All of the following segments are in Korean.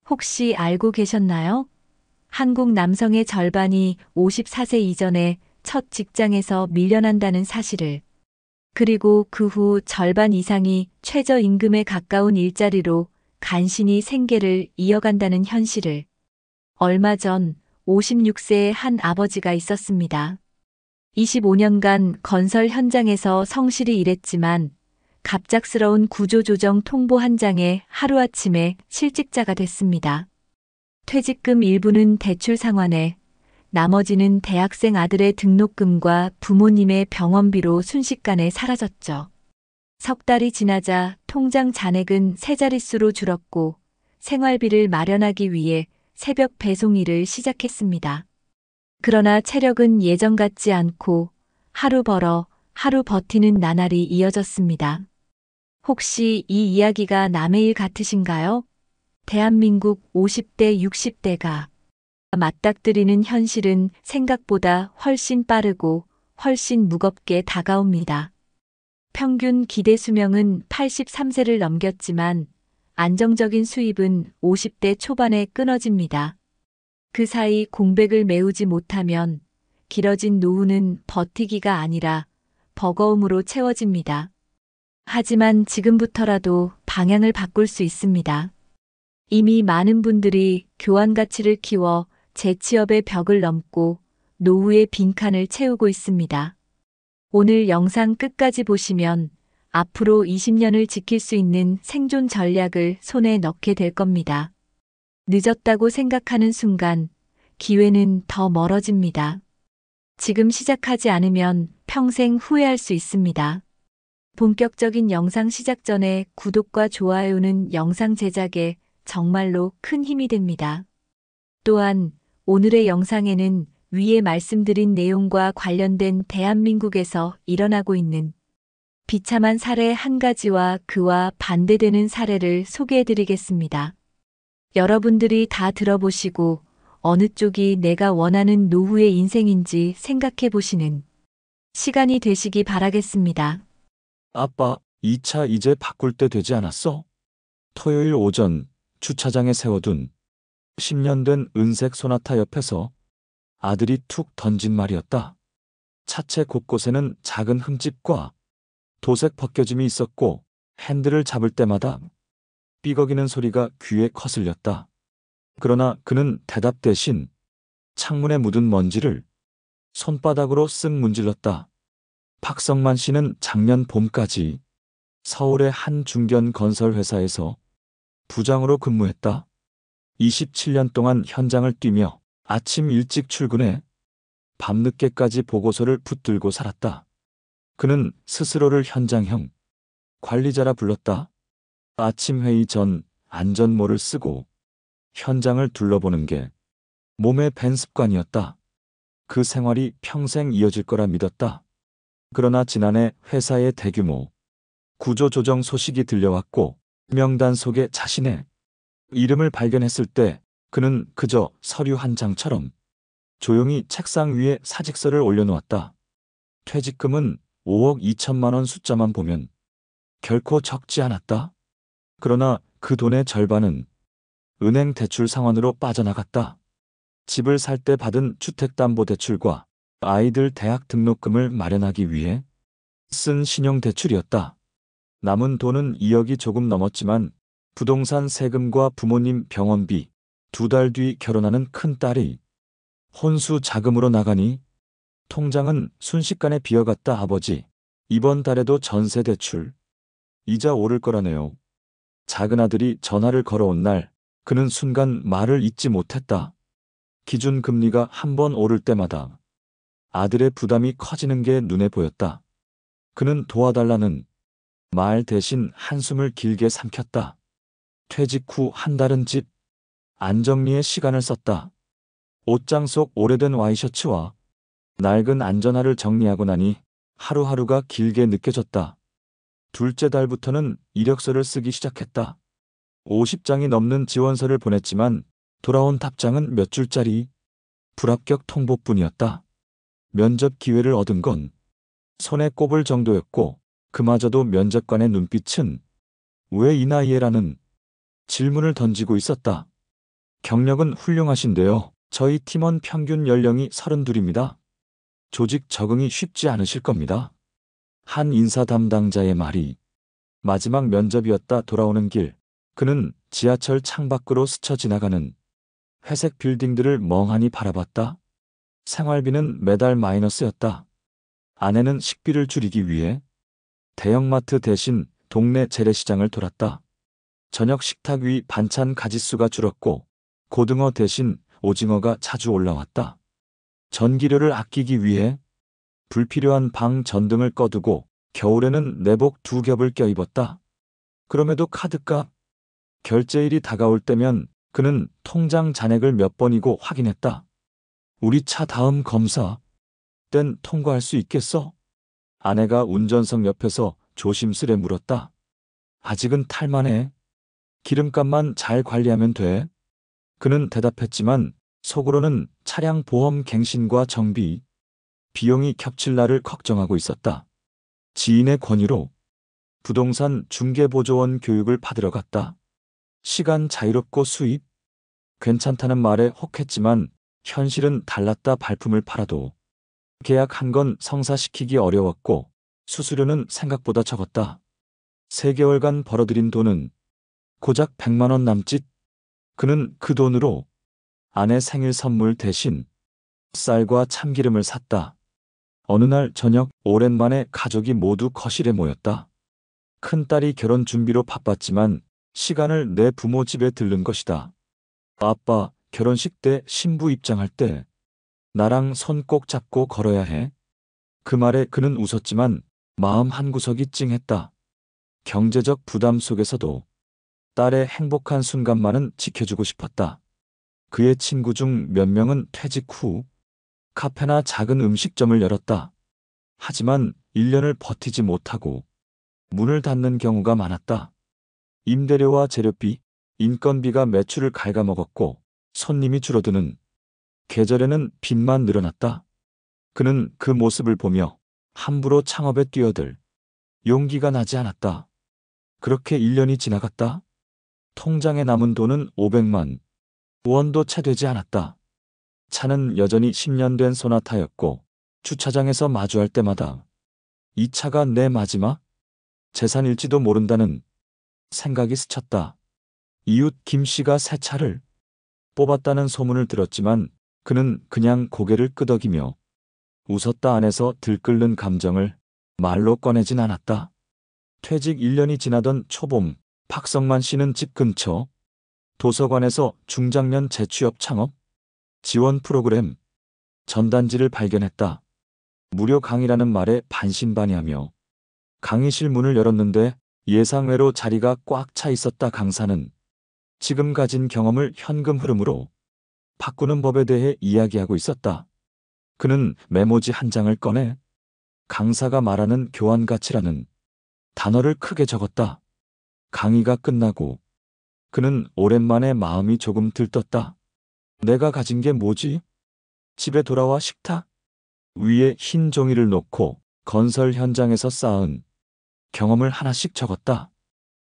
혹시 알고 계셨나요? 한국 남성의 절반이 54세 이전에 첫 직장에서 밀려난다는 사실을, 그리고 그 후 절반 이상이 최저임금에 가까운 일자리로 간신히 생계를 이어간다는 현실을. 얼마 전 56세의 한 아버지가 있었습니다. 25년간 건설 현장에서 성실히 일했지만 갑작스러운 구조조정 통보 한 장에 하루아침에 실직자가 됐습니다. 퇴직금 일부는 대출 상환에, 나머지는 대학생 아들의 등록금과 부모님의 병원비로 순식간에 사라졌죠. 석 달이 지나자 통장 잔액은 세 자릿수로 줄었고 생활비를 마련하기 위해 새벽 배송 일을 시작했습니다. 그러나 체력은 예전 같지 않고 하루 벌어 하루 버티는 나날이 이어졌습니다. 혹시 이 이야기가 남의 일 같으신가요? 대한민국 50대, 60대가 맞닥뜨리는 현실은 생각보다 훨씬 빠르고 훨씬 무겁게 다가옵니다. 평균 기대 수명은 83세를 넘겼지만 안정적인 수입은 50대 초반에 끊어집니다. 그 사이 공백을 메우지 못하면 길어진 노후는 버티기가 아니라 버거움으로 채워집니다. 하지만 지금부터라도 방향을 바꿀 수 있습니다. 이미 많은 분들이 교환 가치를 키워 재취업의 벽을 넘고 노후의 빈칸을 채우고 있습니다. 오늘 영상 끝까지 보시면 앞으로 20년을 지킬 수 있는 생존 전략을 손에 넣게 될 겁니다. 늦었다고 생각하는 순간 기회는 더 멀어집니다. 지금 시작하지 않으면 평생 후회할 수 있습니다. 본격적인 영상 시작 전에 구독과 좋아요는 영상 제작에 정말로 큰 힘이 됩니다. 또한 오늘의 영상에는 위에 말씀드린 내용과 관련된 대한민국에서 일어나고 있는 비참한 사례 한 가지와 그와 반대되는 사례를 소개해드리겠습니다. 여러분들이 다 들어보시고 어느 쪽이 내가 원하는 노후의 인생인지 생각해 보시는 시간이 되시기 바라겠습니다. 아빠, 이 차 이제 바꿀 때 되지 않았어? 토요일 오전 주차장에 세워둔 10년 된 은색 소나타 옆에서 아들이 툭 던진 말이었다. 차체 곳곳에는 작은 흠집과 도색 벗겨짐이 있었고 핸들을 잡을 때마다 삐걱이는 소리가 귀에 거슬렸다. 그러나 그는 대답 대신 창문에 묻은 먼지를 손바닥으로 쓱 문질렀다. 박성만 씨는 작년 봄까지 서울의 한 중견 건설 회사에서 부장으로 근무했다. 27년 동안 현장을 뛰며 아침 일찍 출근해 밤늦게까지 보고서를 붙들고 살았다. 그는 스스로를 현장형 관리자라 불렀다. 아침 회의 전 안전모를 쓰고 현장을 둘러보는 게 몸에 밴 습관이었다. 그 생활이 평생 이어질 거라 믿었다. 그러나 지난해 회사의 대규모 구조조정 소식이 들려왔고 명단 속에 자신의 이름을 발견했을 때 그는 그저 서류 한 장처럼 조용히 책상 위에 사직서를 올려놓았다. 퇴직금은 5억 2천만 원 숫자만 보면 결코 적지 않았다. 그러나 그 돈의 절반은 은행 대출 상환으로 빠져나갔다. 집을 살 때 받은 주택담보대출과 아이들 대학 등록금을 마련하기 위해 쓴 신용대출이었다. 남은 돈은 2억이 조금 넘었지만 부동산 세금과 부모님 병원비, 2달 뒤 결혼하는 큰딸이 혼수 자금으로 나가니 통장은 순식간에 비어갔다. 아버지, 이번 달에도 전세 대출, 이자 오를 거라네요. 작은 아들이 전화를 걸어온 날 그는 순간 말을 잇지 못했다. 기준금리가 한 번 오를 때마다 아들의 부담이 커지는 게 눈에 보였다. 그는 도와달라는 말 대신 한숨을 길게 삼켰다. 퇴직 후 한 달은 집 안정리에 시간을 썼다. 옷장 속 오래된 와이셔츠와 낡은 안전화를 정리하고 나니 하루하루가 길게 느껴졌다. 둘째 달부터는 이력서를 쓰기 시작했다. 50장이 넘는 지원서를 보냈지만 돌아온 답장은 몇 줄짜리 불합격 통보뿐이었다. 면접 기회를 얻은 건 손에 꼽을 정도였고 그마저도 면접관의 눈빛은 왜 이 나이에라는 질문을 던지고 있었다. 경력은 훌륭하신데요. 저희 팀원 평균 연령이 32입니다. 조직 적응이 쉽지 않으실 겁니다. 한 인사 담당자의 말이 마지막 면접이었다. 돌아오는 길, 그는 지하철 창밖으로 스쳐 지나가는 회색 빌딩들을 멍하니 바라봤다. 생활비는 매달 마이너스였다. 아내는 식비를 줄이기 위해 대형마트 대신 동네 재래시장을 돌았다. 저녁 식탁 위 반찬 가짓수가 줄었고 고등어 대신 오징어가 자주 올라왔다. 전기료를 아끼기 위해 불필요한 방 전등을 꺼두고 겨울에는 내복 2겹을 껴입었다. 그럼에도 카드값, 결제일이 다가올 때면 그는 통장 잔액을 몇 번이고 확인했다. 우리 차 다음 검사 땐 통과할 수 있겠어? 아내가 운전석 옆에서 조심스레 물었다. 아직은 탈만해. 기름값만 잘 관리하면 돼. 그는 대답했지만 속으로는 차량 보험 갱신과 정비, 비용이 겹칠 날을 걱정하고 있었다. 지인의 권유로 부동산 중개보조원 교육을 받으러 갔다. 시간 자유롭고 수입 괜찮다는 말에 혹했지만 현실은 달랐다. 발품을 팔아도 계약한 건 성사시키기 어려웠고 수수료는 생각보다 적었다. 3개월간 벌어들인 돈은 고작 100만 원 남짓. 그는 그 돈으로 아내 생일 선물 대신 쌀과 참기름을 샀다. 어느 날 저녁 오랜만에 가족이 모두 거실에 모였다. 큰딸이 결혼 준비로 바빴지만 시간을 내 부모 집에 들른 것이다. 아빠, 결혼식 때 신부 입장할 때 나랑 손 꼭 잡고 걸어야 해. 그 말에 그는 웃었지만 마음 한구석이 찡했다. 경제적 부담 속에서도 딸의 행복한 순간만은 지켜주고 싶었다. 그의 친구 중 몇 명은 퇴직 후 카페나 작은 음식점을 열었다. 하지만 1년을 버티지 못하고 문을 닫는 경우가 많았다. 임대료와 재료비, 인건비가 매출을 갉아먹었고 손님이 줄어드는 계절에는 빚만 늘어났다. 그는 그 모습을 보며 함부로 창업에 뛰어들 용기가 나지 않았다. 그렇게 1년이 지나갔다. 통장에 남은 돈은 500만 원도 채 되지 않았다. 차는 여전히 10년 된 소나타였고 주차장에서 마주할 때마다 이 차가 내 마지막 재산일지도 모른다는 생각이 스쳤다. 이웃 김 씨가 새 차를 뽑았다는 소문을 들었지만 그는 그냥 고개를 끄덕이며 웃었다. 안에서 들끓는 감정을 말로 꺼내진 않았다. 퇴직 1년이 지나던 초봄, 박성만 씨는 집 근처 도서관에서 중장년 재취업 창업 지원 프로그램 전단지를 발견했다. 무료 강의라는 말에 반신반의하며 강의실 문을 열었는데 예상외로 자리가 꽉 차 있었다. 강사는 지금 가진 경험을 현금 흐름으로 바꾸는 법에 대해 이야기하고 있었다. 그는 메모지 한 장을 꺼내 강사가 말하는 교환 가치라는 단어를 크게 적었다. 강의가 끝나고 그는 오랜만에 마음이 조금 들떴다. 내가 가진 게 뭐지? 집에 돌아와 식탁 위에 흰 종이를 놓고 건설 현장에서 쌓은 경험을 하나씩 적었다.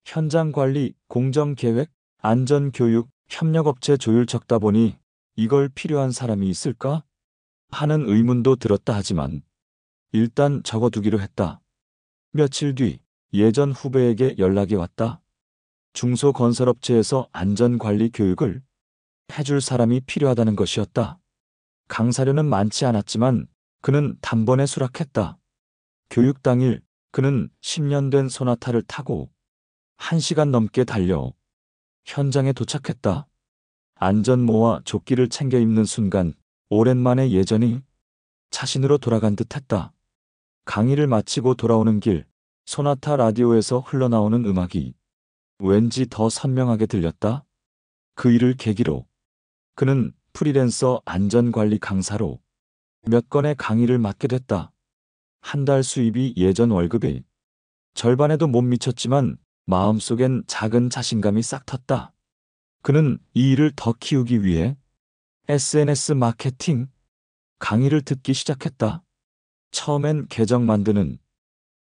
현장 관리, 공정 계획, 안전 교육, 협력업체 조율. 적다 보니 이걸 필요한 사람이 있을까? 하는 의문도 들었다. 하지만 일단 적어두기로 했다. 며칠 뒤 예전 후배에게 연락이 왔다. 중소건설업체에서 안전관리 교육을 해줄 사람이 필요하다는 것이었다. 강사료는 많지 않았지만 그는 단번에 수락했다. 교육 당일 그는 10년 된 소나타를 타고 1시간 넘게 달려 현장에 도착했다. 안전모와 조끼를 챙겨 입는 순간 오랜만에 예전이 자신으로 돌아간 듯했다. 강의를 마치고 돌아오는 길 소나타 라디오에서 흘러나오는 음악이 왠지 더 선명하게 들렸다. 그 일을 계기로 그는 프리랜서 안전관리 강사로 몇 건의 강의를 맡게 됐다. 한 달 수입이 예전 월급의 절반에도 못 미쳤지만 마음속엔 작은 자신감이 싹 텄다. 그는 이 일을 더 키우기 위해 SNS 마케팅 강의를 듣기 시작했다. 처음엔 계정 만드는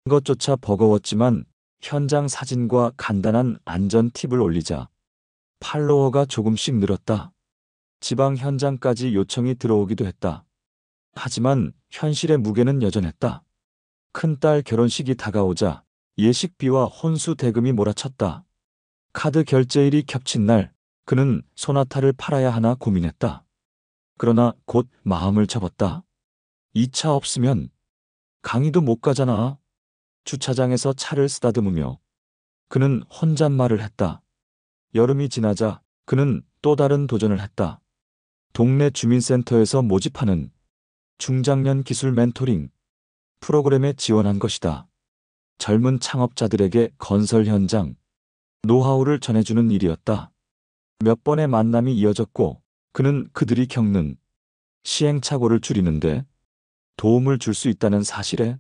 것조차 버거웠지만 현장 사진과 간단한 안전 팁을 올리자 팔로워가 조금씩 늘었다. 지방 현장까지 요청이 들어오기도 했다. 하지만 현실의 무게는 여전했다. 큰딸 결혼식이 다가오자 예식비와 혼수 대금이 몰아쳤다. 카드 결제일이 겹친 날 그는 소나타를 팔아야 하나 고민했다. 그러나 곧 마음을 접었다. 이 차 없으면 강의도 못 가잖아. 주차장에서 차를 쓰다듬으며 그는 혼잣말을 했다. 여름이 지나자 그는 또 다른 도전을 했다. 동네 주민센터에서 모집하는 중장년 기술 멘토링 프로그램에 지원한 것이다. 젊은 창업자들에게 건설 현장, 노하우를 전해주는 일이었다. 몇 번의 만남이 이어졌고 그는 그들이 겪는 시행착오를 줄이는데 도움을 줄 수 있다는 사실에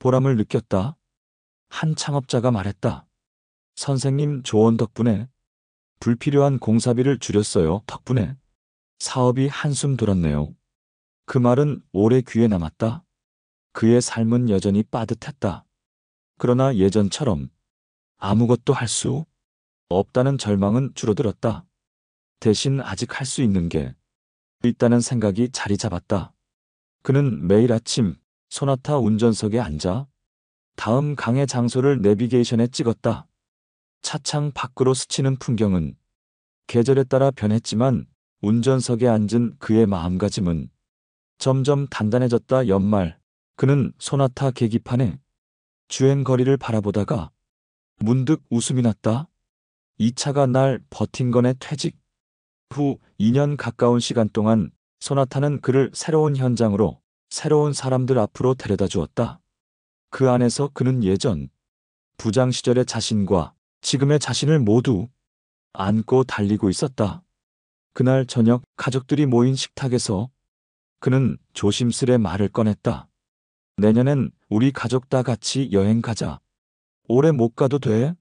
보람을 느꼈다. 한 창업자가 말했다. 선생님 조언 덕분에 불필요한 공사비를 줄였어요. 덕분에 사업이 한숨 돌았네요. 그 말은 오래 귀에 남았다. 그의 삶은 여전히 빠듯했다. 그러나 예전처럼 아무것도 할 수 없다는 절망은 줄어들었다. 대신 아직 할 수 있는 게 있다는 생각이 자리 잡았다. 그는 매일 아침 소나타 운전석에 앉아 다음 강의 장소를 내비게이션에 찍었다. 차창 밖으로 스치는 풍경은 계절에 따라 변했지만 운전석에 앉은 그의 마음가짐은 점점 단단해졌다. 연말 그는 소나타 계기판에 주행거리를 바라보다가 문득 웃음이 났다. 이 차가 날 버틴 거네. 퇴직 후 2년 가까운 시간 동안 소나타는 그를 새로운 현장으로 새로운 사람들 앞으로 데려다 주었다. 그 안에서 그는 예전 부장 시절의 자신과 지금의 자신을 모두 안고 달리고 있었다. 그날 저녁 가족들이 모인 식탁에서 그는 조심스레 말을 꺼냈다. 내년엔 우리 가족 다 같이 여행 가자. 올해 못 가도 돼?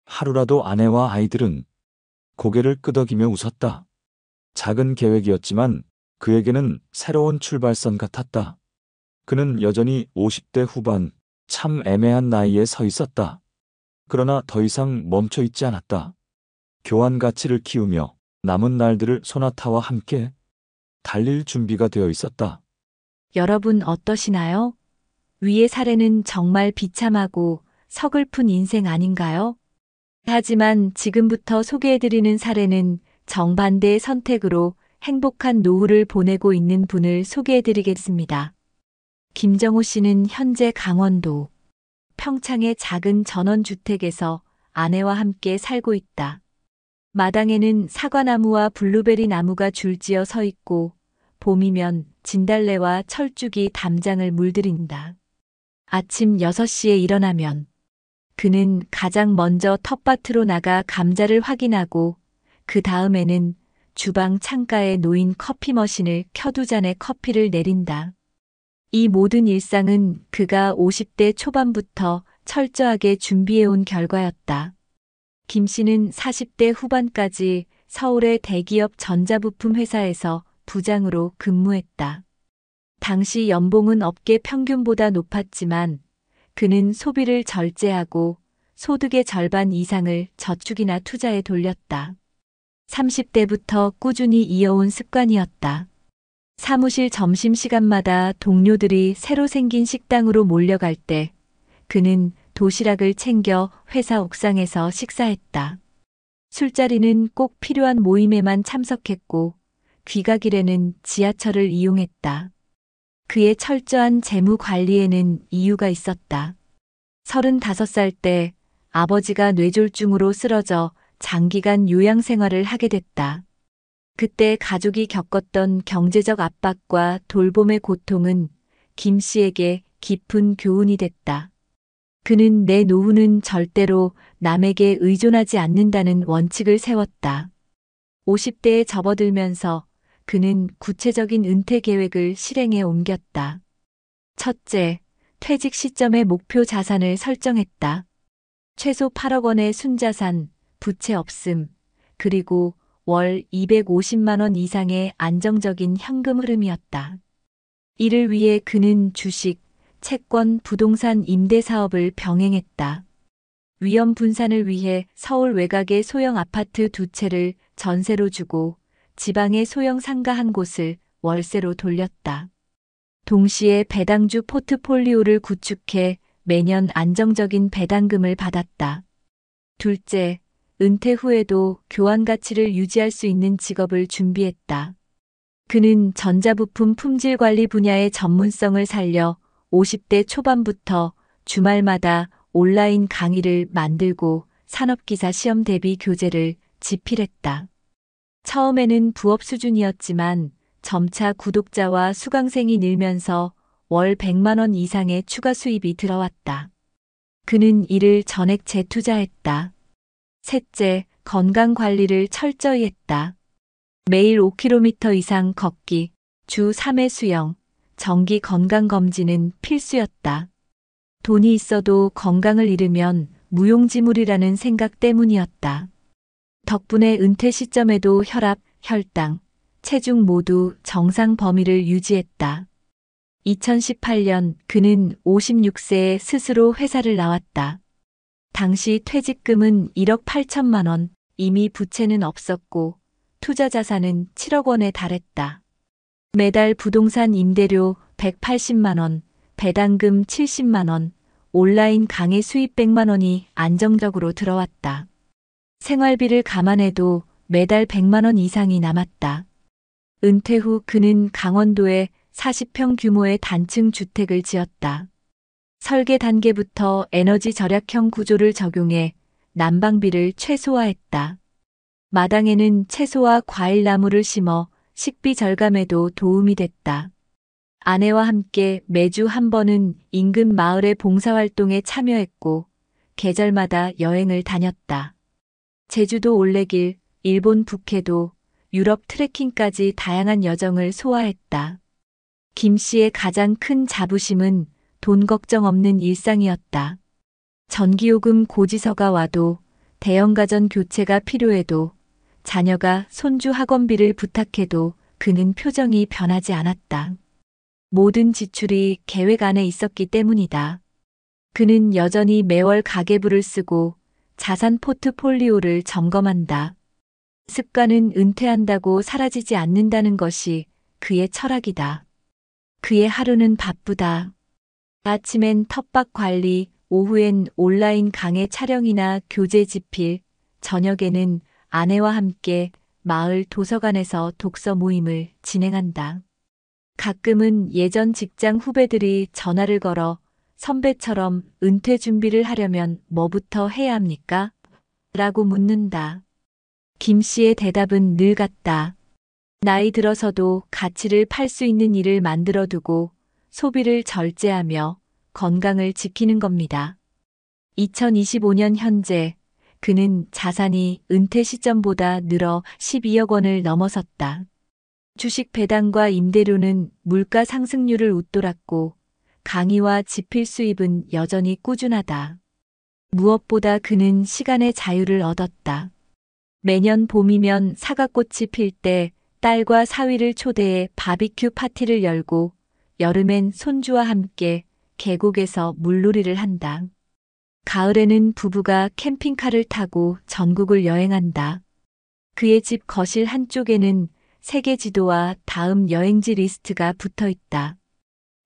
하루라도 아내와 아이들은 고개를 끄덕이며 웃었다. 작은 계획이었지만 그에게는 새로운 출발선 같았다. 그는 여전히 50대 후반, 참 애매한 나이에 서 있었다. 그러나 더 이상 멈춰 있지 않았다. 교환 가치를 키우며 남은 날들을 소나타와 함께 달릴 준비가 되어 있었다. 여러분 어떠시나요? 위의 사례는 정말 비참하고 서글픈 인생 아닌가요? 하지만 지금부터 소개해드리는 사례는 정반대의 선택으로 행복한 노후를 보내고 있는 분을 소개해드리겠습니다. 김정호 씨는 현재 강원도 평창의 작은 전원주택에서 아내와 함께 살고 있다. 마당에는 사과나무와 블루베리 나무가 줄지어 서 있고 봄이면 진달래와 철쭉이 담장을 물들인다. 아침 6시에 일어나면 그는 가장 먼저 텃밭으로 나가 감자를 확인하고 그 다음에는 주방 창가에 놓인 커피 머신을 켜 2잔의 커피를 내린다. 이 모든 일상은 그가 50대 초반부터 철저하게 준비해온 결과였다. 김 씨는 40대 후반까지 서울의 대기업 전자부품 회사에서 부장으로 근무했다. 당시 연봉은 업계 평균보다 높았지만 그는 소비를 절제하고 소득의 절반 이상을 저축이나 투자에 돌렸다. 30대부터 꾸준히 이어온 습관이었다. 사무실 점심시간마다 동료들이 새로 생긴 식당으로 몰려갈 때 그는 도시락을 챙겨 회사 옥상에서 식사했다. 술자리는 꼭 필요한 모임에만 참석했고 귀가길에는 지하철을 이용했다. 그의 철저한 재무 관리에는 이유가 있었다. 35살 때 아버지가 뇌졸중으로 쓰러져 장기간 요양 생활을 하게 됐다. 그때 가족이 겪었던 경제적 압박과 돌봄의 고통은 김 씨에게 깊은 교훈이 됐다. 그는 내 노후는 절대로 남에게 의존하지 않는다는 원칙을 세웠다. 50대에 접어들면서 그는 구체적인 은퇴 계획을 실행에 옮겼다. 첫째, 퇴직 시점에 목표 자산을 설정했다. 최소 8억 원의 순자산, 부채 없음, 그리고 월 250만 원 이상의 안정적인 현금 흐름이었다. 이를 위해 그는 주식, 채권, 부동산 임대 사업을 병행했다. 위험 분산을 위해 서울 외곽의 소형 아파트 2채를 전세로 주고 지방의 소형 상가 한 곳을 월세로 돌렸다. 동시에 배당주 포트폴리오를 구축해 매년 안정적인 배당금을 받았다. 둘째, 은퇴 후에도 교환 가치를 유지할 수 있는 직업을 준비했다. 그는 전자부품 품질 관리 분야의 전문성을 살려 50대 초반부터 주말마다 온라인 강의를 만들고 산업기사 시험 대비 교재를 집필했다. 처음에는 부업 수준이었지만 점차 구독자와 수강생이 늘면서 월 100만 원 이상의 추가 수입이 들어왔다. 그는 이를 전액 재투자했다. 셋째, 건강 관리를 철저히 했다. 매일 5km 이상 걷기, 주 3회 수영, 정기 건강검진은 필수였다. 돈이 있어도 건강을 잃으면 무용지물이라는 생각 때문이었다. 덕분에 은퇴 시점에도 혈압, 혈당, 체중 모두 정상 범위를 유지했다. 2018년 그는 56세에 스스로 회사를 나왔다. 당시 퇴직금은 1억 8천만 원, 이미 부채는 없었고 투자 자산은 7억 원에 달했다. 매달 부동산 임대료 180만 원, 배당금 70만 원, 온라인 강의 수입 100만 원이 안정적으로 들어왔다. 생활비를 감안해도 매달 100만 원 이상이 남았다. 은퇴 후 그는 강원도에 40평 규모의 단층 주택을 지었다. 설계 단계부터 에너지 절약형 구조를 적용해 난방비를 최소화했다. 마당에는 채소와 과일나무를 심어 식비 절감에도 도움이 됐다. 아내와 함께 매주 한 번은 인근 마을의 봉사활동에 참여했고 계절마다 여행을 다녔다. 제주도 올레길, 일본 북해도, 유럽 트레킹까지 다양한 여정을 소화했다. 김 씨의 가장 큰 자부심은 돈 걱정 없는 일상이었다. 전기요금 고지서가 와도 대형가전 교체가 필요해도 자녀가 손주 학원비를 부탁해도 그는 표정이 변하지 않았다. 모든 지출이 계획 안에 있었기 때문이다. 그는 여전히 매월 가계부를 쓰고 자산 포트폴리오를 점검한다. 습관은 은퇴한다고 사라지지 않는다는 것이 그의 철학이다. 그의 하루는 바쁘다. 아침엔 텃밭 관리, 오후엔 온라인 강의 촬영이나 교재 집필, 저녁에는 아내와 함께 마을 도서관에서 독서 모임을 진행한다. 가끔은 예전 직장 후배들이 전화를 걸어 선배처럼 은퇴 준비를 하려면 뭐부터 해야 합니까? 라고 묻는다. 김 씨의 대답은 늘 같다. 나이 들어서도 가치를 팔 수 있는 일을 만들어두고 소비를 절제하며 건강을 지키는 겁니다. 2025년 현재 그는 자산이 은퇴 시점보다 늘어 12억 원을 넘어섰다. 주식 배당과 임대료는 물가 상승률을 웃돌았고 강의와 집필 수입은 여전히 꾸준하다. 무엇보다 그는 시간의 자유를 얻었다. 매년 봄이면 사과꽃이 필 때 딸과 사위를 초대해 바비큐 파티를 열고 여름엔 손주와 함께 계곡에서 물놀이를 한다. 가을에는 부부가 캠핑카를 타고 전국을 여행한다. 그의 집 거실 한쪽에는 세계 지도와 다음 여행지 리스트가 붙어 있다.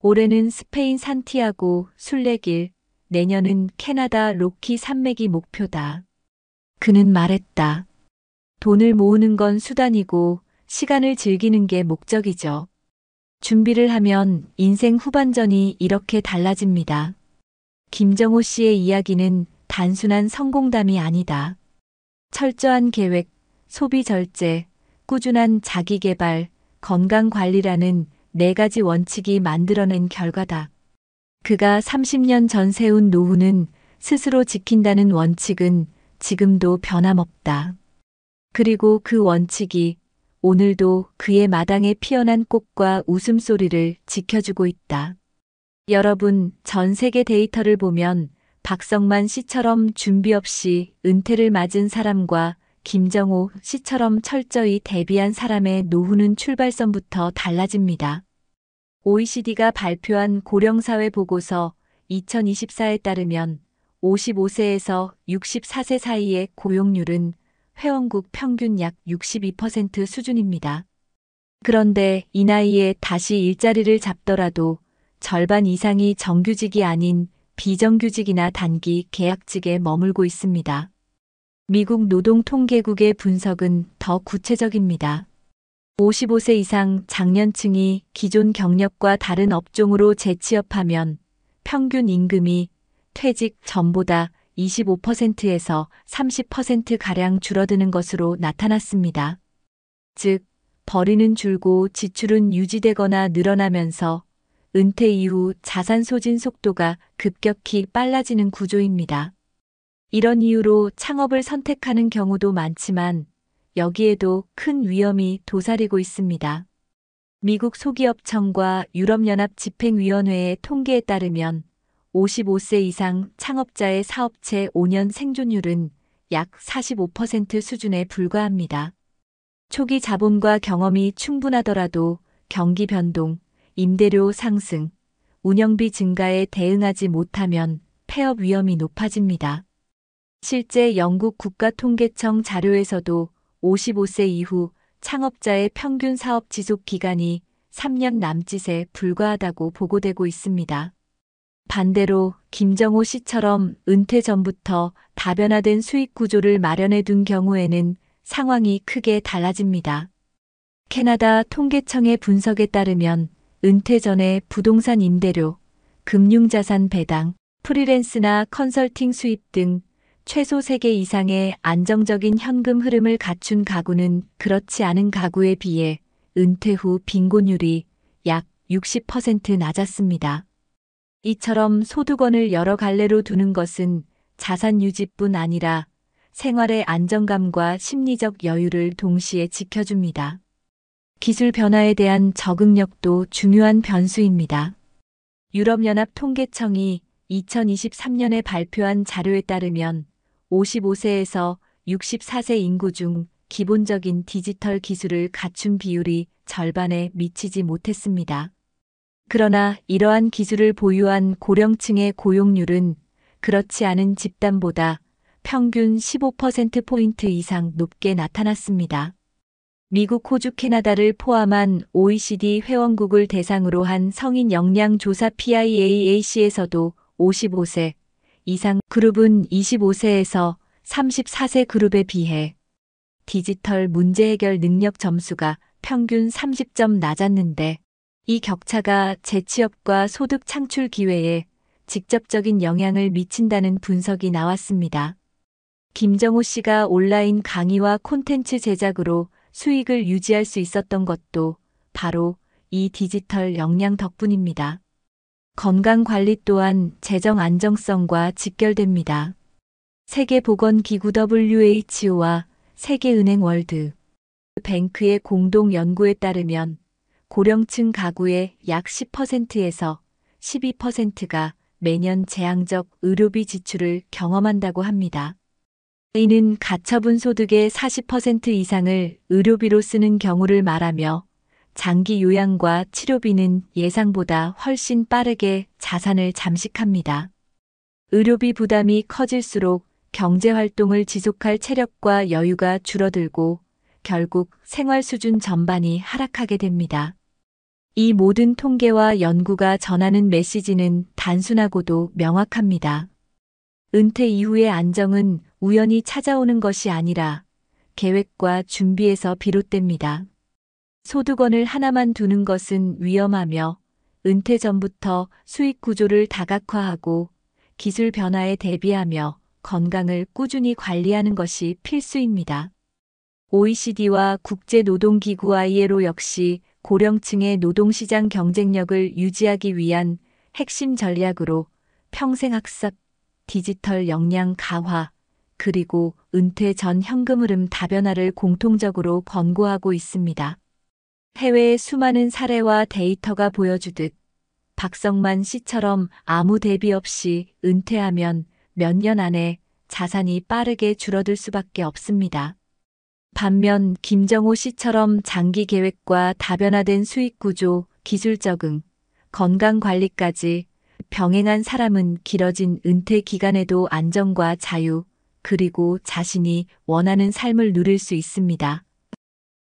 올해는 스페인 산티아고 순례길, 내년은 캐나다 로키 산맥이 목표다. 그는 말했다. 돈을 모으는 건 수단이고 시간을 즐기는 게 목적이죠. 준비를 하면 인생 후반전이 이렇게 달라집니다. 김정호 씨의 이야기는 단순한 성공담이 아니다. 철저한 계획, 소비 절제, 꾸준한 자기개발, 건강관리라는 4가지 원칙이 만들어낸 결과다. 그가 30년 전 세운 노후는 스스로 지킨다는 원칙은 지금도 변함없다. 그리고 그 원칙이 오늘도 그의 마당에 피어난 꽃과 웃음소리를 지켜주고 있다. 여러분, 전 세계 데이터를 보면 박성만 씨처럼 준비 없이 은퇴를 맞은 사람과 김정호 씨처럼 철저히 대비한 사람의 노후는 출발선부터 달라집니다. OECD가 발표한 고령사회 보고서 2024에 따르면 55세에서 64세 사이의 고용률은 회원국 평균 약 62% 수준입니다. 그런데 이 나이에 다시 일자리를 잡더라도 절반 이상이 정규직이 아닌 비정규직이나 단기 계약직에 머물고 있습니다. 미국 노동통계국의 분석은 더 구체적입니다. 55세 이상 장년층이 기존 경력과 다른 업종으로 재취업하면 평균 임금이 퇴직 전보다 25%에서 30%가량 줄어드는 것으로 나타났습니다. 즉, 벌이는 줄고 지출은 유지되거나 늘어나면서 은퇴 이후 자산 소진 속도가 급격히 빨라지는 구조입니다. 이런 이유로 창업을 선택하는 경우도 많지만 여기에도 큰 위험이 도사리고 있습니다. 미국 소기업청과 유럽연합 집행위원회의 통계에 따르면 55세 이상 창업자의 사업체 5년 생존율은 약 45% 수준에 불과합니다. 초기 자본과 경험이 충분하더라도 경기 변동, 임대료 상승, 운영비 증가에 대응하지 못하면 폐업 위험이 높아집니다. 실제 영국 국가통계청 자료에서도 55세 이후 창업자의 평균 사업 지속 기간이 3년 남짓에 불과하다고 보고되고 있습니다. 반대로 김정호 씨처럼 은퇴 전부터 다변화된 수익 구조를 마련해 둔 경우에는 상황이 크게 달라집니다. 캐나다 통계청의 분석에 따르면 은퇴 전에 부동산 임대료, 금융자산 배당, 프리랜스나 컨설팅 수입 등 최소 3개 이상의 안정적인 현금 흐름을 갖춘 가구는 그렇지 않은 가구에 비해 은퇴 후 빈곤율이 약 60% 낮았습니다. 이처럼 소득원을 여러 갈래로 두는 것은 자산 유지뿐 아니라 생활의 안정감과 심리적 여유를 동시에 지켜줍니다. 기술 변화에 대한 적응력도 중요한 변수입니다. 유럽연합 통계청이 2023년에 발표한 자료에 따르면 55세에서 64세 인구 중 기본적인 디지털 기술을 갖춘 비율이 절반에 미치지 못했습니다. 그러나 이러한 기술을 보유한 고령층의 고용률은 그렇지 않은 집단보다 평균 15%포인트 이상 높게 나타났습니다. 미국, 호주, 캐나다를 포함한 OECD 회원국을 대상으로 한 성인 역량 조사 PIAAC에서도 55세 이상 그룹은 25세에서 34세 그룹에 비해 디지털 문제 해결 능력 점수가 평균 30점 낮았는데 이 격차가 재취업과 소득 창출 기회에 직접적인 영향을 미친다는 분석이 나왔습니다. 김정호 씨가 온라인 강의와 콘텐츠 제작으로 수익을 유지할 수 있었던 것도 바로 이 디지털 역량 덕분입니다. 건강관리 또한 재정 안정성과 직결됩니다. 세계보건기구 WHO와 세계은행 월드 뱅크의 공동 연구에 따르면 고령층 가구의 약 10%에서 12%가 매년 재앙적 의료비 지출을 경험한다고 합니다. 이는 가처분 소득의 40% 이상을 의료비로 쓰는 경우를 말하며 장기 요양과 치료비는 예상보다 훨씬 빠르게 자산을 잠식합니다. 의료비 부담이 커질수록 경제활동을 지속할 체력과 여유가 줄어들고 결국 생활 수준 전반이 하락하게 됩니다. 이 모든 통계와 연구가 전하는 메시지는 단순하고도 명확합니다. 은퇴 이후의 안정은 우연히 찾아오는 것이 아니라 계획과 준비에서 비롯됩니다. 소득원을 하나만 두는 것은 위험하며 은퇴 전부터 수익 구조를 다각화하고 기술 변화에 대비하며 건강을 꾸준히 관리하는 것이 필수입니다. OECD와 국제노동기구 ILO 역시 고령층의 노동시장 경쟁력을 유지하기 위한 핵심 전략으로 평생학습, 디지털 역량 강화, 그리고 은퇴 전 현금 흐름 다변화를 공통적으로 권고하고 있습니다. 해외의 수많은 사례와 데이터가 보여주듯 박성만 씨처럼 아무 대비 없이 은퇴하면 몇 년 안에 자산이 빠르게 줄어들 수밖에 없습니다. 반면 김정호 씨처럼 장기 계획과 다변화된 수익 구조, 기술 적응, 건강 관리까지 병행한 사람은 길어진 은퇴 기간에도 안정과 자유, 그리고 자신이 원하는 삶을 누릴 수 있습니다.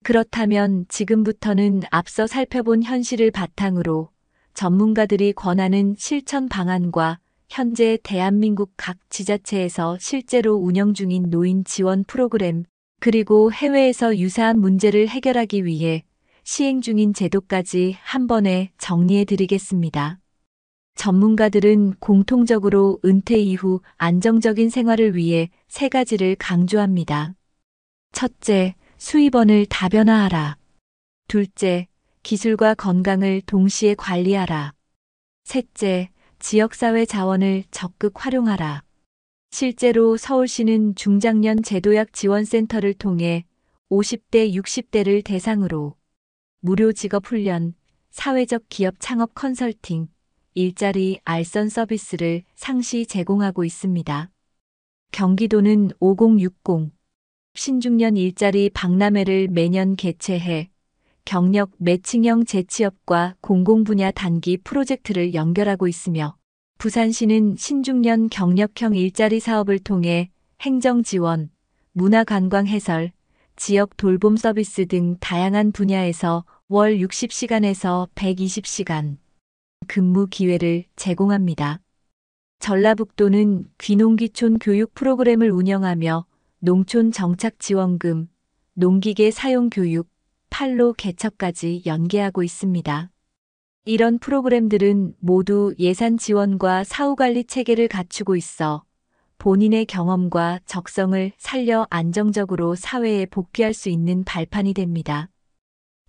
그렇다면 지금부터는 앞서 살펴본 현실을 바탕으로 전문가들이 권하는 실천 방안과 현재 대한민국 각 지자체에서 실제로 운영 중인 노인 지원 프로그램, 그리고 해외에서 유사한 문제를 해결하기 위해 시행 중인 제도까지 한 번에 정리해 드리겠습니다. 전문가들은 공통적으로 은퇴 이후 안정적인 생활을 위해 세 가지를 강조합니다. 첫째, 수입원을 다변화하라. 둘째, 기술과 건강을 동시에 관리하라. 셋째, 지역사회 자원을 적극 활용하라. 실제로 서울시는 중장년 제도약 지원센터를 통해 50대, 60대를 대상으로 무료 직업훈련, 사회적 기업 창업 컨설팅, 일자리 알선 서비스를 상시 제공하고 있습니다. 경기도는 5060 신중년 일자리 박람회를 매년 개최해 경력 매칭형 재취업과 공공분야 단기 프로젝트를 연결하고 있으며 부산시는 신중년 경력형 일자리 사업을 통해 행정 지원, 문화관광 해설, 지역 돌봄 서비스 등 다양한 분야에서 월 60시간에서 120시간 근무 기회를 제공합니다. 전라북도는 귀농귀촌 교육 프로그램을 운영하며 농촌 정착 지원금, 농기계 사용 교육, 판로 개척까지 연계하고 있습니다. 이런 프로그램들은 모두 예산 지원과 사후관리 체계를 갖추고 있어 본인의 경험과 적성을 살려 안정적으로 사회에 복귀할 수 있는 발판이 됩니다.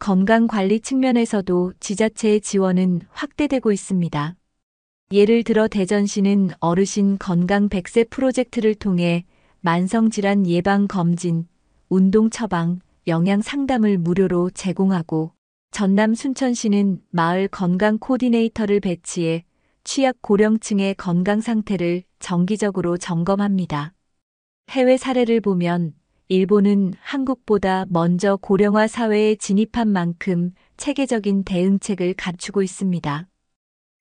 건강관리 측면에서도 지자체의 지원은 확대되고 있습니다. 예를 들어 대전시는 어르신 건강 100세 프로젝트를 통해 만성질환 예방 검진, 운동 처방, 영양 상담을 무료로 제공하고 전남 순천시는 마을 건강 코디네이터를 배치해 취약 고령층의 건강 상태를 정기적으로 점검합니다. 해외 사례를 보면 일본은 한국보다 먼저 고령화 사회에 진입한 만큼 체계적인 대응책을 갖추고 있습니다.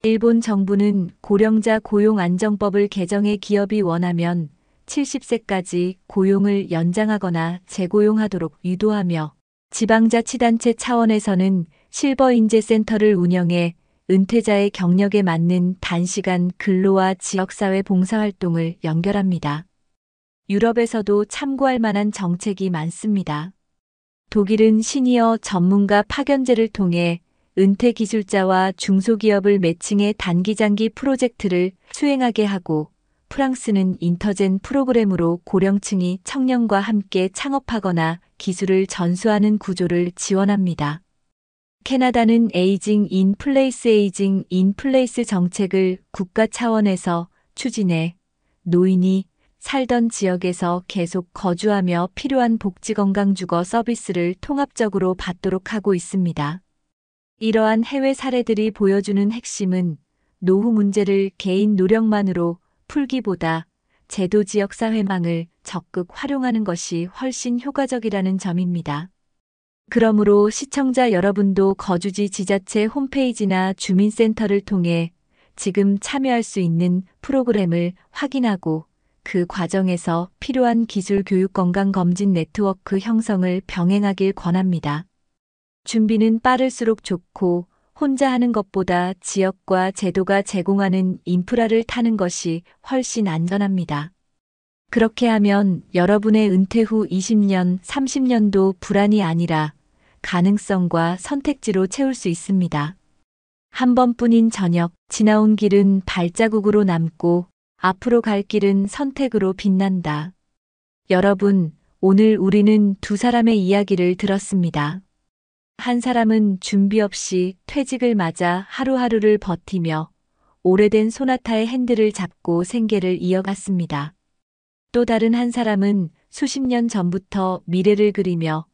일본 정부는 고령자 고용 안정법을 개정해 기업이 원하면 70세까지 고용을 연장하거나 재고용하도록 유도하며 지방자치단체 차원에서는 실버인재센터를 운영해 은퇴자의 경력에 맞는 단시간 근로와 지역사회 봉사활동을 연결합니다. 유럽에서도 참고할 만한 정책이 많습니다. 독일은 시니어 전문가 파견제를 통해 은퇴 기술자와 중소기업을 매칭해 단기장기 프로젝트를 수행하게 하고 프랑스는 인터젠 프로그램으로 고령층이 청년과 함께 창업하거나 기술을 전수하는 구조를 지원합니다. 캐나다는 에이징 인 플레이스 정책을 국가 차원에서 추진해 노인이 살던 지역에서 계속 거주하며 필요한 복지건강주거 서비스를 통합적으로 받도록 하고 있습니다. 이러한 해외 사례들이 보여주는 핵심은 노후 문제를 개인 노력만으로 풀기보다 제도 지역 사회망을 적극 활용하는 것이 훨씬 효과적이라는 점입니다. 그러므로 시청자 여러분도 거주지 지자체 홈페이지나 주민센터를 통해 지금 참여할 수 있는 프로그램을 확인하고 그 과정에서 필요한 기술 교육 건강 검진 네트워크 형성을 병행하길 권합니다. 준비는 빠를수록 좋고 혼자 하는 것보다 지역과 제도가 제공하는 인프라를 타는 것이 훨씬 안전합니다. 그렇게 하면 여러분의 은퇴 후 20년, 30년도 불안이 아니라 가능성과 선택지로 채울 수 있습니다. 한 번뿐인 저녁, 지나온 길은 발자국으로 남고 앞으로 갈 길은 선택으로 빛난다. 여러분, 오늘 우리는 두 사람의 이야기를 들었습니다. 한 사람은 준비 없이 퇴직을 맞아 하루하루를 버티며 오래된 소나타의 핸들을 잡고 생계를 이어갔습니다. 또 다른 한 사람은 수십 년 전부터 미래를 그리며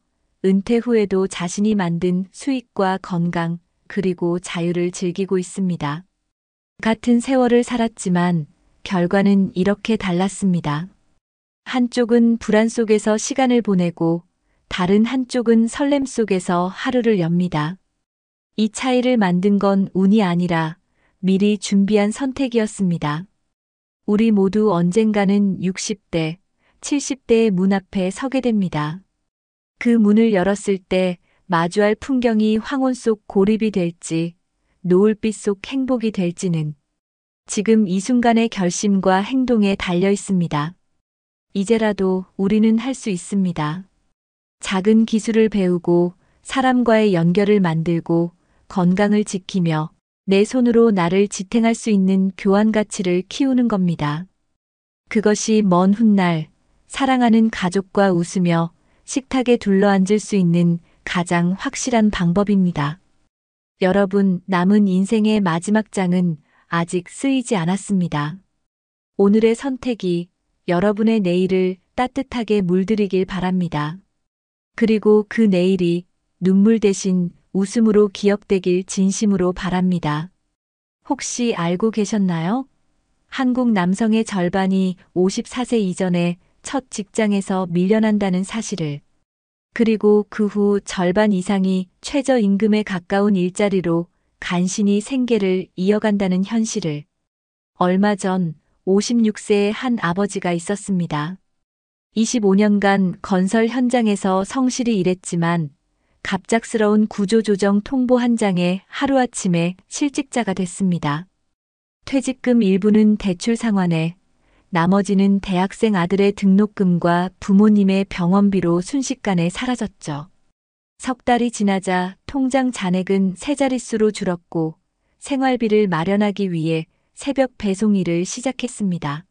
은퇴 후에도 자신이 만든 수익과 건강, 그리고 자유를 즐기고 있습니다. 같은 세월을 살았지만 결과는 이렇게 달랐습니다. 한쪽은 불안 속에서 시간을 보내고 다른 한쪽은 설렘 속에서 하루를 엽니다. 이 차이를 만든 건 운이 아니라 미리 준비한 선택이었습니다. 우리 모두 언젠가는 60대, 70대의 문 앞에 서게 됩니다. 그 문을 열었을 때 마주할 풍경이 황혼 속 고립이 될지, 노을빛 속 행복이 될지는 지금 이 순간의 결심과 행동에 달려 있습니다. 이제라도 우리는 할 수 있습니다. 작은 기술을 배우고 사람과의 연결을 만들고 건강을 지키며 내 손으로 나를 지탱할 수 있는 교환 가치를 키우는 겁니다. 그것이 먼 훗날 사랑하는 가족과 웃으며 식탁에 둘러앉을 수 있는 가장 확실한 방법입니다. 여러분, 남은 인생의 마지막 장은 아직 쓰이지 않았습니다. 오늘의 선택이 여러분의 내일을 따뜻하게 물들이길 바랍니다. 그리고 그 내일이 눈물 대신 웃음으로 기억되길 진심으로 바랍니다. 혹시 알고 계셨나요? 한국 남성의 절반이 54세 이전에 첫 직장에서 밀려난다는 사실을, 그리고 그 후 절반 이상이 최저임금에 가까운 일자리로 간신히 생계를 이어간다는 현실을. 얼마 전 56세의 한 아버지가 있었습니다. 25년간 건설 현장에서 성실히 일했지만 갑작스러운 구조조정 통보 한 장에 하루아침에 실직자가 됐습니다. 퇴직금 일부는 대출 상환에, 나머지는 대학생 아들의 등록금과 부모님의 병원비로 순식간에 사라졌죠. 석 달이 지나자 통장 잔액은 세 자릿수로 줄었고 생활비를 마련하기 위해 새벽 배송 일을 시작했습니다.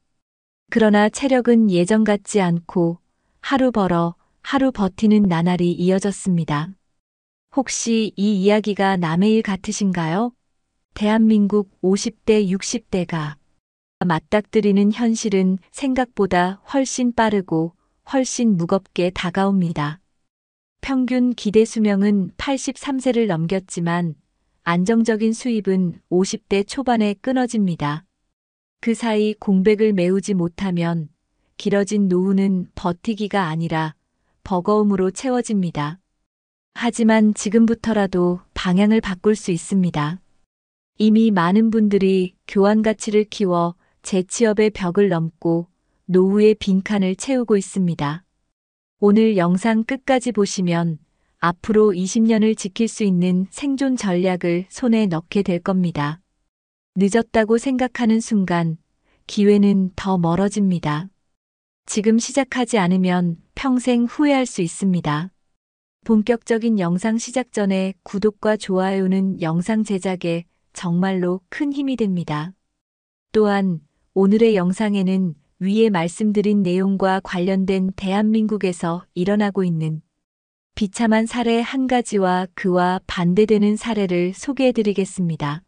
그러나 체력은 예전 같지 않고 하루 벌어 하루 버티는 나날이 이어졌습니다. 혹시 이 이야기가 남의 일 같으신가요? 대한민국 50대, 60대가 맞닥뜨리는 현실은 생각보다 훨씬 빠르고 훨씬 무겁게 다가옵니다. 평균 기대 수명은 83세를 넘겼지만 안정적인 수입은 50대 초반에 끊어집니다. 그 사이 공백을 메우지 못하면 길어진 노후는 버티기가 아니라 버거움으로 채워집니다. 하지만 지금부터라도 방향을 바꿀 수 있습니다. 이미 많은 분들이 교환 가치를 키워 재취업의 벽을 넘고 노후의 빈칸을 채우고 있습니다. 오늘 영상 끝까지 보시면 앞으로 20년을 지킬 수 있는 생존 전략을 손에 넣게 될 겁니다. 늦었다고 생각하는 순간 기회는 더 멀어집니다. 지금 시작하지 않으면 평생 후회할 수 있습니다. 본격적인 영상 시작 전에 구독과 좋아요는 영상 제작에 정말로 큰 힘이 됩니다. 또한 오늘의 영상에는 위에 말씀드린 내용과 관련된 대한민국에서 일어나고 있는 비참한 사례 한 가지와 그와 반대되는 사례를 소개해드리겠습니다.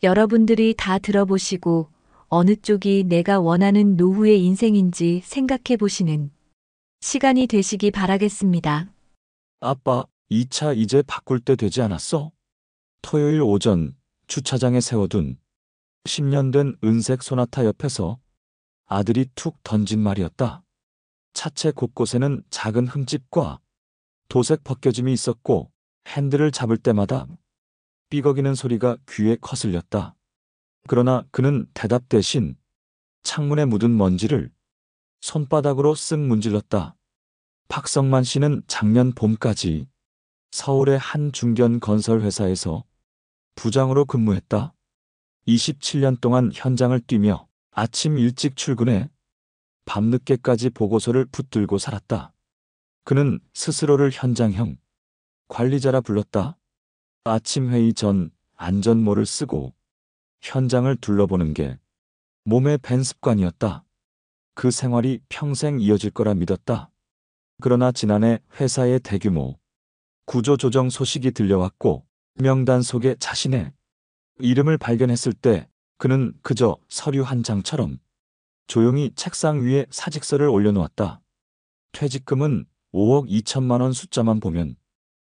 여러분들이 다 들어보시고 어느 쪽이 내가 원하는 노후의 인생인지 생각해 보시는 시간이 되시기 바라겠습니다. 아빠, 이 차 이제 바꿀 때 되지 않았어? 토요일 오전 주차장에 세워둔 10년 된 은색 소나타 옆에서 아들이 툭 던진 말이었다. 차체 곳곳에는 작은 흠집과 도색 벗겨짐이 있었고 핸들을 잡을 때마다 삐걱이는 소리가 귀에 거슬렸다. 그러나 그는 대답 대신 창문에 묻은 먼지를 손바닥으로 쓱 문질렀다. 박성만 씨는 작년 봄까지 서울의 한 중견 건설 회사에서 부장으로 근무했다. 27년 동안 현장을 뛰며 아침 일찍 출근해 밤늦게까지 보고서를 붙들고 살았다. 그는 스스로를 현장형 관리자라 불렀다. 아침 회의 전 안전모를 쓰고 현장을 둘러보는 게 몸에 밴 습관이었다. 그 생활이 평생 이어질 거라 믿었다. 그러나 지난해 회사의 대규모 구조조정 소식이 들려왔고 명단 속에 자신의 이름을 발견했을 때 그는 그저 서류 한 장처럼 조용히 책상 위에 사직서를 올려놓았다. 퇴직금은 5억 2천만 원 숫자만 보면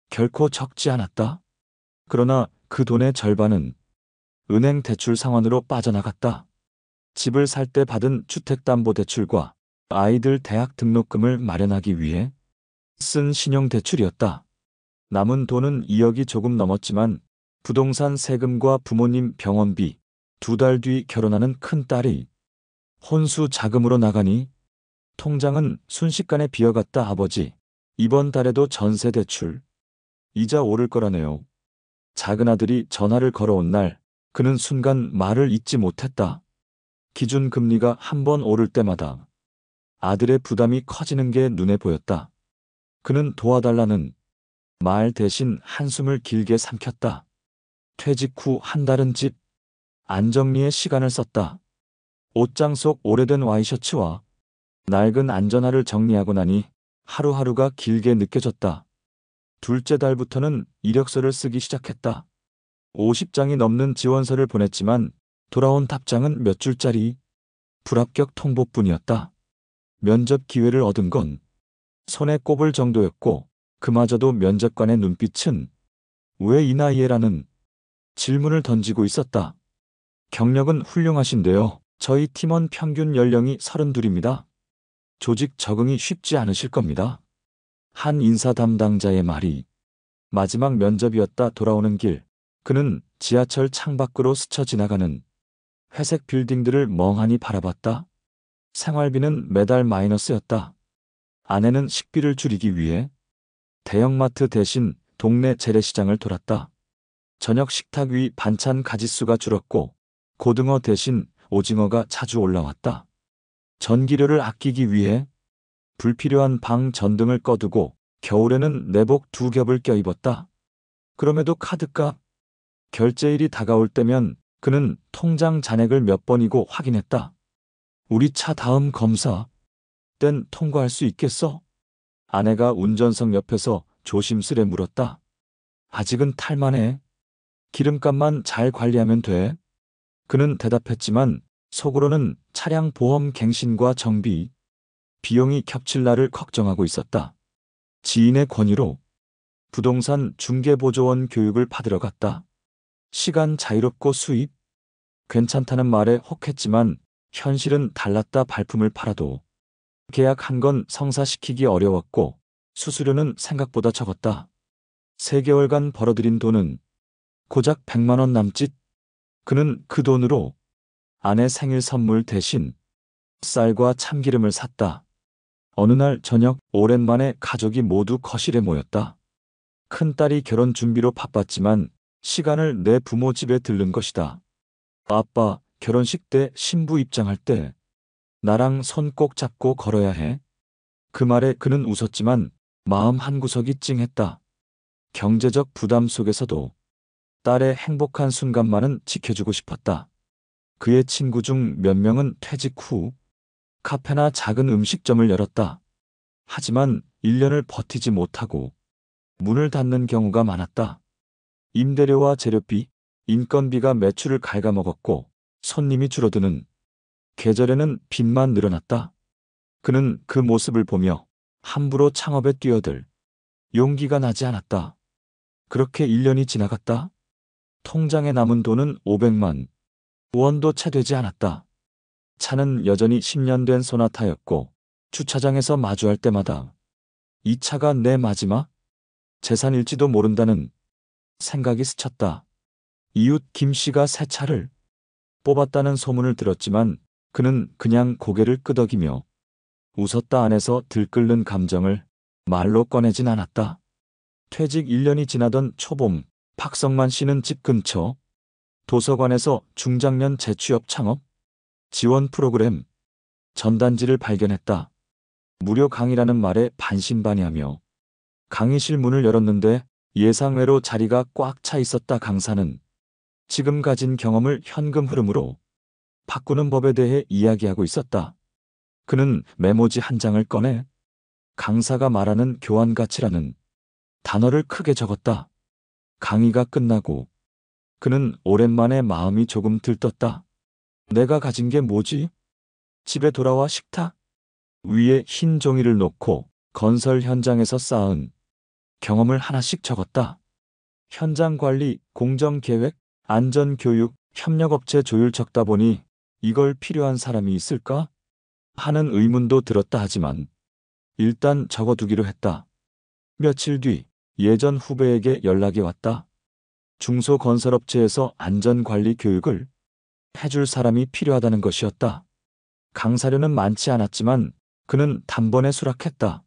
결코 적지 않았다. 그러나 그 돈의 절반은 은행 대출 상환으로 빠져나갔다. 집을 살 때 받은 주택담보대출과 아이들 대학 등록금을 마련하기 위해 쓴 신용대출이었다. 남은 돈은 2억이 조금 넘었지만 부동산 세금과 부모님 병원비, 2달 뒤 결혼하는 큰딸이 혼수 자금으로 나가니 통장은 순식간에 비어갔다. 아버지, 이번 달에도 전세 대출 이자 오를 거라네요. 작은 아들이 전화를 걸어온 날, 그는 순간 말을 잇지 못했다. 기준금리가 한 번 오를 때마다 아들의 부담이 커지는 게 눈에 보였다. 그는 도와달라는 말 대신 한숨을 길게 삼켰다. 퇴직 후 한 달은 집 안정리에 시간을 썼다. 옷장 속 오래된 와이셔츠와 낡은 안전화를 정리하고 나니 하루하루가 길게 느껴졌다. 둘째 달부터는 이력서를 쓰기 시작했다. 50장이 넘는 지원서를 보냈지만 돌아온 답장은 몇 줄짜리 불합격 통보뿐이었다. 면접 기회를 얻은 건 손에 꼽을 정도였고, 그마저도 면접관의 눈빛은 왜 이 나이에라는 질문을 던지고 있었다. 경력은 훌륭하신데요. 저희 팀원 평균 연령이 32입니다. 조직 적응이 쉽지 않으실 겁니다. 한 인사 담당자의 말이 마지막 면접이었다. 돌아오는 길, 그는 지하철 창밖으로 스쳐 지나가는 회색 빌딩들을 멍하니 바라봤다. 생활비는 매달 마이너스였다. 아내는 식비를 줄이기 위해 대형마트 대신 동네 재래시장을 돌았다. 저녁 식탁 위 반찬 가짓수가 줄었고 고등어 대신 오징어가 자주 올라왔다. 전기료를 아끼기 위해 불필요한 방 전등을 꺼두고 겨울에는 내복 2겹을 껴입었다. 그럼에도 카드값, 결제일이 다가올 때면 그는 통장 잔액을 몇 번이고 확인했다. 우리 차 다음 검사 땐 통과할 수 있겠어? 아내가 운전석 옆에서 조심스레 물었다. 아직은 탈만해. 기름값만 잘 관리하면 돼. 그는 대답했지만 속으로는 차량 보험 갱신과 정비, 비용이 겹칠 날을 걱정하고 있었다. 지인의 권유로 부동산 중개보조원 교육을 받으러 갔다. 시간 자유롭고 수입 괜찮다는 말에 혹했지만 현실은 달랐다. 발품을 팔아도 계약한 건 성사시키기 어려웠고 수수료는 생각보다 적었다. 3개월간 벌어들인 돈은 고작 100만 원 남짓. 그는 그 돈으로 아내 생일 선물 대신 쌀과 참기름을 샀다. 어느 날 저녁 오랜만에 가족이 모두 거실에 모였다. 큰딸이 결혼 준비로 바빴지만 시간을 내 부모 집에 들른 것이다. 아빠, 결혼식 때 신부 입장할 때 나랑 손 꼭 잡고 걸어야 해. 그 말에 그는 웃었지만 마음 한구석이 찡했다. 경제적 부담 속에서도 딸의 행복한 순간만은 지켜주고 싶었다. 그의 친구 중 몇 명은 퇴직 후 카페나 작은 음식점을 열었다. 하지만 1년을 버티지 못하고 문을 닫는 경우가 많았다. 임대료와 재료비, 인건비가 매출을 갉아먹었고 손님이 줄어드는 계절에는 빚만 늘어났다. 그는 그 모습을 보며 함부로 창업에 뛰어들 용기가 나지 않았다. 그렇게 1년이 지나갔다. 통장에 남은 돈은 500만 원도 채 되지 않았다. 차는 여전히 10년 된 소나타였고 주차장에서 마주할 때마다 이 차가 내 마지막 재산일지도 모른다는 생각이 스쳤다. 이웃 김 씨가 새 차를 뽑았다는 소문을 들었지만 그는 그냥 고개를 끄덕이며 웃었다. 안에서 들끓는 감정을 말로 꺼내진 않았다. 퇴직 1년이 지나던 초봄, 박성만 씨는 집 근처 도서관에서 중장년 재취업 창업 지원 프로그램 전단지를 발견했다. 무료 강의라는 말에 반신반의하며 강의실 문을 열었는데 예상외로 자리가 꽉 차 있었다. 강사는 지금 가진 경험을 현금 흐름으로 바꾸는 법에 대해 이야기하고 있었다. 그는 메모지 한 장을 꺼내 강사가 말하는 교환 가치라는 단어를 크게 적었다. 강의가 끝나고 그는 오랜만에 마음이 조금 들떴다. 내가 가진 게 뭐지? 집에 돌아와 식탁 위에 흰 종이를 놓고 건설 현장에서 쌓은 경험을 하나씩 적었다. 현장 관리, 공정 계획, 안전 교육, 협력업체 조율. 적다 보니 이걸 필요한 사람이 있을까? 하는 의문도 들었다. 하지만 일단 적어두기로 했다. 며칠 뒤 예전 후배에게 연락이 왔다. 중소건설업체에서 안전관리 교육을 해줄 사람이 필요하다는 것이었다. 강사료는 많지 않았지만 그는 단번에 수락했다.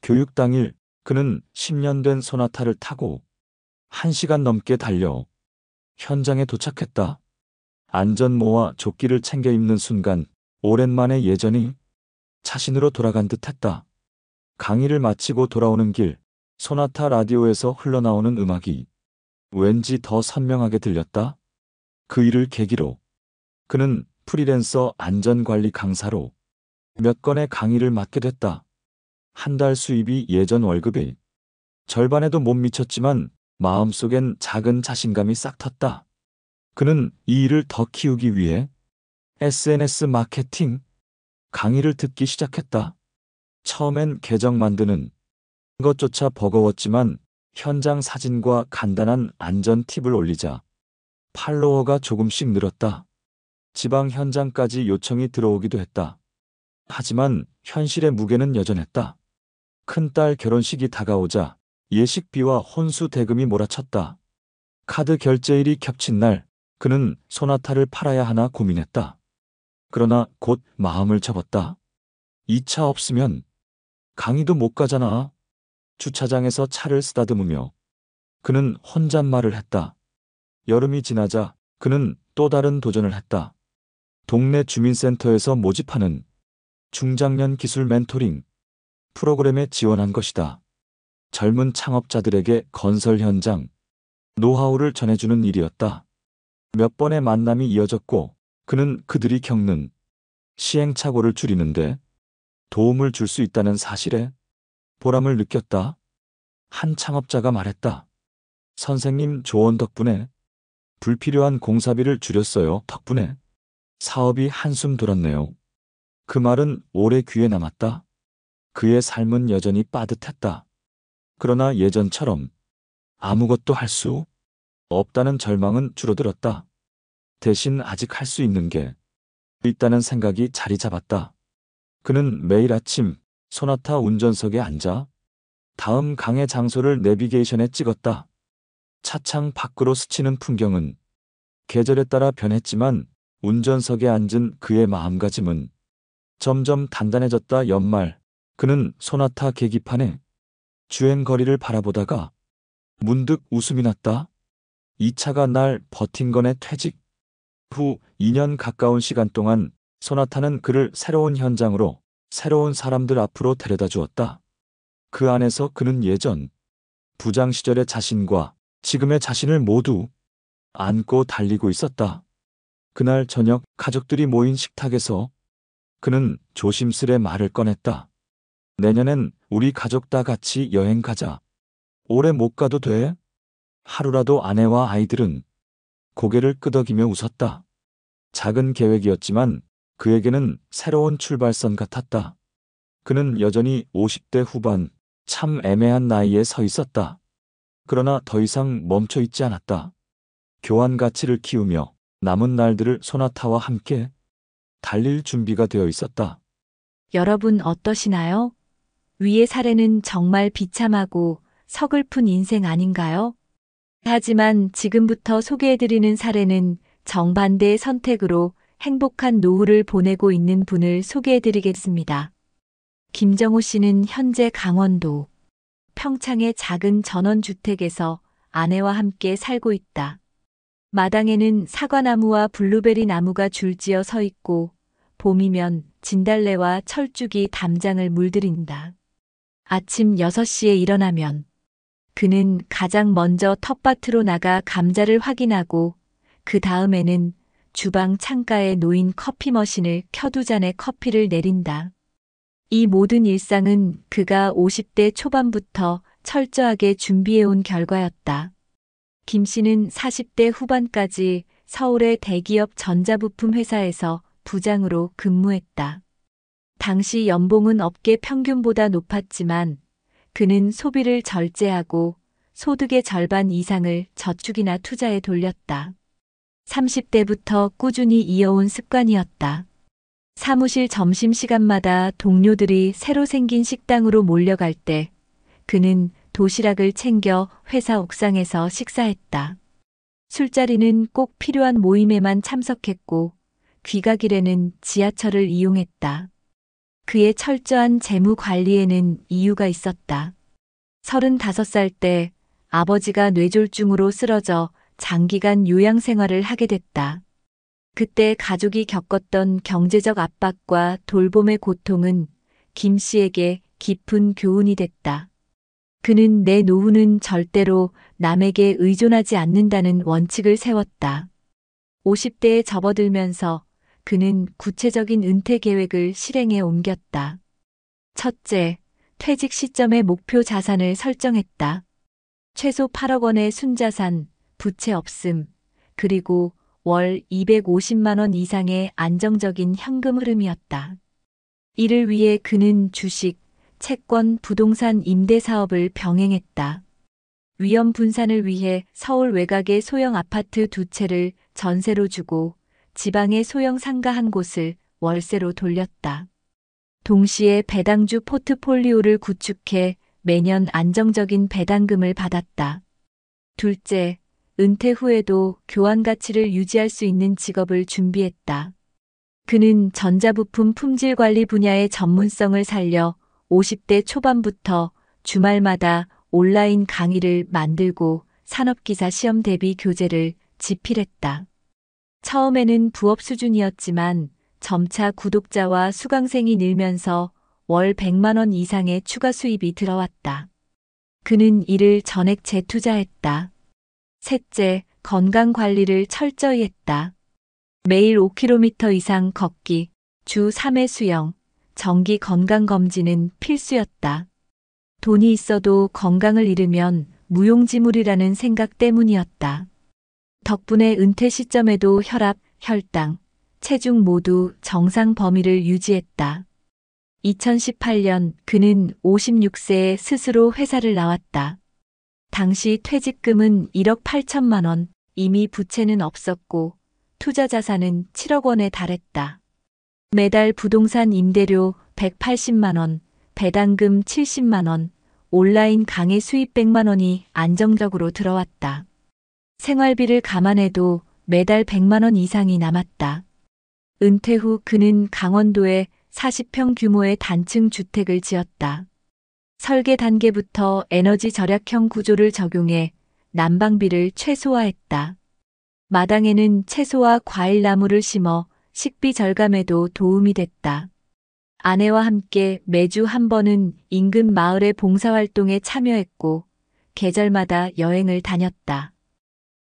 교육 당일 그는 10년 된 소나타를 타고 1시간 넘게 달려 현장에 도착했다. 안전모와 조끼를 챙겨 입는 순간 오랜만에 예전이 자신으로 돌아간 듯했다. 강의를 마치고 돌아오는 길 소나타 라디오에서 흘러나오는 음악이 왠지 더 선명하게 들렸다. 그 일을 계기로 그는 프리랜서 안전관리 강사로 몇 건의 강의를 맡게 됐다. 한 달 수입이 예전 월급의 절반에도 못 미쳤지만 마음속엔 작은 자신감이 싹 텄다. 그는 이 일을 더 키우기 위해 SNS 마케팅 강의를 듣기 시작했다. 처음엔 계정 만드는 것조차 버거웠지만 현장 사진과 간단한 안전 팁을 올리자 팔로워가 조금씩 늘었다. 지방 현장까지 요청이 들어오기도 했다. 하지만 현실의 무게는 여전했다. 큰딸 결혼식이 다가오자 예식비와 혼수 대금이 몰아쳤다. 카드 결제일이 겹친 날 그는 소나타를 팔아야 하나 고민했다. 그러나 곧 마음을 접었다. 이 차 없으면 강의도 못 가잖아. 주차장에서 차를 쓰다듬으며 그는 혼잣말을 했다. 여름이 지나자 그는 또 다른 도전을 했다. 동네 주민센터에서 모집하는 중장년 기술 멘토링 프로그램에 지원한 것이다. 젊은 창업자들에게 건설 현장 노하우를 전해주는 일이었다. 몇 번의 만남이 이어졌고 그는 그들이 겪는 시행착오를 줄이는데 도움을 줄 수 있다는 사실에 보람을 느꼈다. 한 창업자가 말했다. 선생님 조언 덕분에 불필요한 공사비를 줄였어요. 덕분에 사업이 한숨 돌았네요. 그 말은 오래 귀에 남았다. 그의 삶은 여전히 빠듯했다. 그러나 예전처럼 아무것도 할 수 없다는 절망은 줄어들었다. 대신 아직 할 수 있는 게 있다는 생각이 자리 잡았다. 그는 매일 아침 소나타 운전석에 앉아 다음 강의 장소를 내비게이션에 찍었다. 차창 밖으로 스치는 풍경은 계절에 따라 변했지만 운전석에 앉은 그의 마음가짐은 점점 단단해졌다. 연말 그는 소나타 계기판에 주행거리를 바라보다가 문득 웃음이 났다. 이 차가 날 버틴 거네. 퇴직 후 2년 가까운 시간 동안 소나타는 그를 새로운 현장으로 새로운 사람들 앞으로 데려다 주었다. 그 안에서 그는 예전 부장 시절의 자신과 지금의 자신을 모두 안고 달리고 있었다. 그날 저녁 가족들이 모인 식탁에서 그는 조심스레 말을 꺼냈다. 내년엔 우리 가족 다 같이 여행 가자. 올해 못 가도 돼? 하루라도 아내와 아이들은 고개를 끄덕이며 웃었다. 작은 계획이었지만 그에게는 새로운 출발선 같았다. 그는 여전히 50대 후반, 참 애매한 나이에 서 있었다. 그러나 더 이상 멈춰 있지 않았다. 교환 가치를 키우며 남은 날들을 소나타와 함께 달릴 준비가 되어 있었다. 여러분 어떠시나요? 위의 사례는 정말 비참하고 서글픈 인생 아닌가요? 하지만 지금부터 소개해드리는 사례는 정반대의 선택으로 행복한 노후를 보내고 있는 분을 소개해드리겠습니다. 김정호 씨는 현재 강원도 평창의 작은 전원주택에서 아내와 함께 살고 있다. 마당에는 사과나무와 블루베리 나무가 줄지어 서 있고 봄이면 진달래와 철쭉이 담장을 물들인다. 아침 6시에 일어나면 그는 가장 먼저 텃밭으로 나가 감자를 확인하고 그 다음에는 주방 창가에 놓인 커피 머신을 켜 2잔의 커피를 내린다. 이 모든 일상은 그가 50대 초반부터 철저하게 준비해온 결과였다. 김 씨는 40대 후반까지 서울의 대기업 전자부품 회사에서 부장으로 근무했다. 당시 연봉은 업계 평균보다 높았지만 그는 소비를 절제하고 소득의 절반 이상을 저축이나 투자에 돌렸다. 30대부터 꾸준히 이어온 습관이었다. 사무실 점심시간마다 동료들이 새로 생긴 식당으로 몰려갈 때 그는 도시락을 챙겨 회사 옥상에서 식사했다. 술자리는 꼭 필요한 모임에만 참석했고 귀가길에는 지하철을 이용했다. 그의 철저한 재무 관리에는 이유가 있었다. 35살 때 아버지가 뇌졸중으로 쓰러져 장기간 요양 생활을 하게 됐다. 그때 가족이 겪었던 경제적 압박과 돌봄의 고통은 김 씨에게 깊은 교훈이 됐다. 그는 내 노후는 절대로 남에게 의존하지 않는다는 원칙을 세웠다. 50대에 접어들면서 그는 구체적인 은퇴 계획을 실행에 옮겼다. 첫째, 퇴직 시점에 목표 자산을 설정했다. 최소 8억 원의 순자산, 부채 없음, 그리고 월 250만 원 이상의 안정적인 현금 흐름이었다. 이를 위해 그는 주식, 채권, 부동산 임대 사업을 병행했다. 위험 분산을 위해 서울 외곽의 소형 아파트 2채를 전세로 주고 지방의 소형 상가 1곳을 월세로 돌렸다. 동시에 배당주 포트폴리오를 구축해 매년 안정적인 배당금을 받았다. 둘째, 은퇴 후에도 교환 가치를 유지할 수 있는 직업을 준비했다. 그는 전자부품 품질 관리 분야의 전문성을 살려 50대 초반부터 주말마다 온라인 강의를 만들고 산업기사 시험 대비 교재를 집필했다. 처음에는 부업 수준이었지만 점차 구독자와 수강생이 늘면서 월 100만 원 이상의 추가 수입이 들어왔다. 그는 이를 전액 재투자했다. 셋째, 건강 관리를 철저히 했다. 매일 5km 이상 걷기, 주 3회 수영, 정기 건강검진은 필수였다. 돈이 있어도 건강을 잃으면 무용지물이라는 생각 때문이었다. 덕분에 은퇴 시점에도 혈압, 혈당, 체중 모두 정상 범위를 유지했다. 2018년 그는 56세에 스스로 회사를 나왔다. 당시 퇴직금은 1억 8천만 원, 이미 부채는 없었고 투자 자산은 7억 원에 달했다. 매달 부동산 임대료 180만 원, 배당금 70만 원, 온라인 강의 수입 100만 원이 안정적으로 들어왔다. 생활비를 감안해도 매달 100만 원 이상이 남았다. 은퇴 후 그는 강원도에 40평 규모의 단층 주택을 지었다. 설계 단계부터 에너지 절약형 구조를 적용해 난방비를 최소화했다. 마당에는 채소와 과일 나무를 심어 식비 절감에도 도움이 됐다. 아내와 함께 매주 한 번은 인근 마을의 봉사활동에 참여했고 계절마다 여행을 다녔다.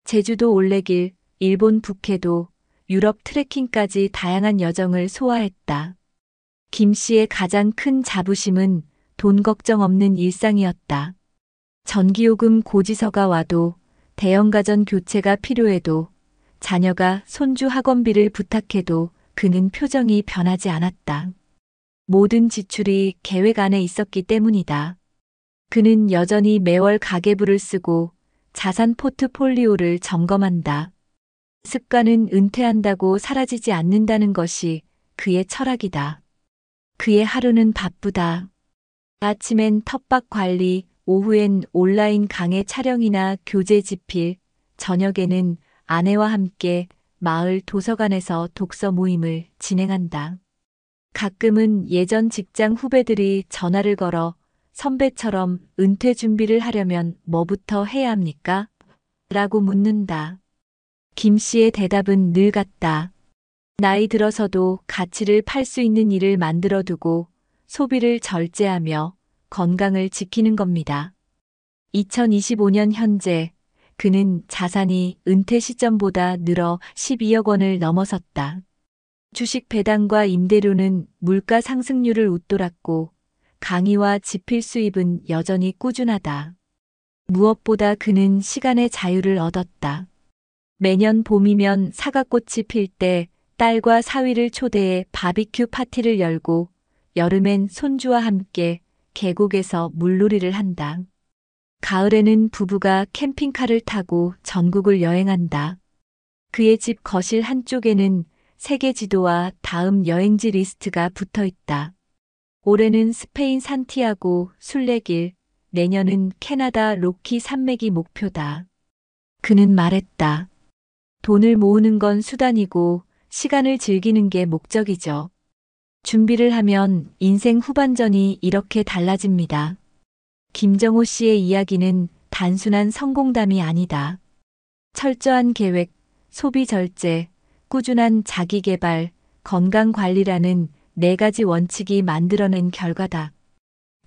제주도 올레길, 일본 북해도, 유럽 트레킹까지 다양한 여정을 소화했다. 김 씨의 가장 큰 자부심은 돈 걱정 없는 일상이었다. 전기요금 고지서가 와도 대형가전 교체가 필요해도 자녀가 손주 학원비를 부탁해도 그는 표정이 변하지 않았다. 모든 지출이 계획 안에 있었기 때문이다. 그는 여전히 매월 가계부를 쓰고 자산 포트폴리오를 점검한다. 습관은 은퇴한다고 사라지지 않는다는 것이 그의 철학이다. 그의 하루는 바쁘다. 아침엔 텃밭 관리, 오후엔 온라인 강의 촬영이나 교재 집필, 저녁에는 아내와 함께 마을 도서관에서 독서 모임을 진행한다. 가끔은 예전 직장 후배들이 전화를 걸어 선배처럼 은퇴 준비를 하려면 뭐부터 해야 합니까? 라고 묻는다. 김 씨의 대답은 늘 같다. 나이 들어서도 가치를 팔 수 있는 일을 만들어 두고 소비를 절제하며 건강을 지키는 겁니다. 2025년 현재 그는 자산이 은퇴 시점보다 늘어 12억 원을 넘어섰다. 주식 배당과 임대료는 물가 상승률을 웃돌았고 강의와 집필 수입은 여전히 꾸준하다. 무엇보다 그는 시간의 자유를 얻었다. 매년 봄이면 사과꽃이 필 때 딸과 사위를 초대해 바비큐 파티를 열고 여름엔 손주와 함께 계곡에서 물놀이를 한다. 가을에는 부부가 캠핑카를 타고 전국을 여행한다. 그의 집 거실 한쪽에는 세계 지도와 다음 여행지 리스트가 붙어 있다. 올해는 스페인 산티아고 순례길, 내년은 캐나다 로키 산맥이 목표다. 그는 말했다. 돈을 모으는 건 수단이고 시간을 즐기는 게 목적이죠. 준비를 하면 인생 후반전이 이렇게 달라집니다. 김정호 씨의 이야기는 단순한 성공담이 아니다. 철저한 계획, 소비 절제, 꾸준한 자기 개발, 건강 관리라는 4가지 원칙이 만들어낸 결과다.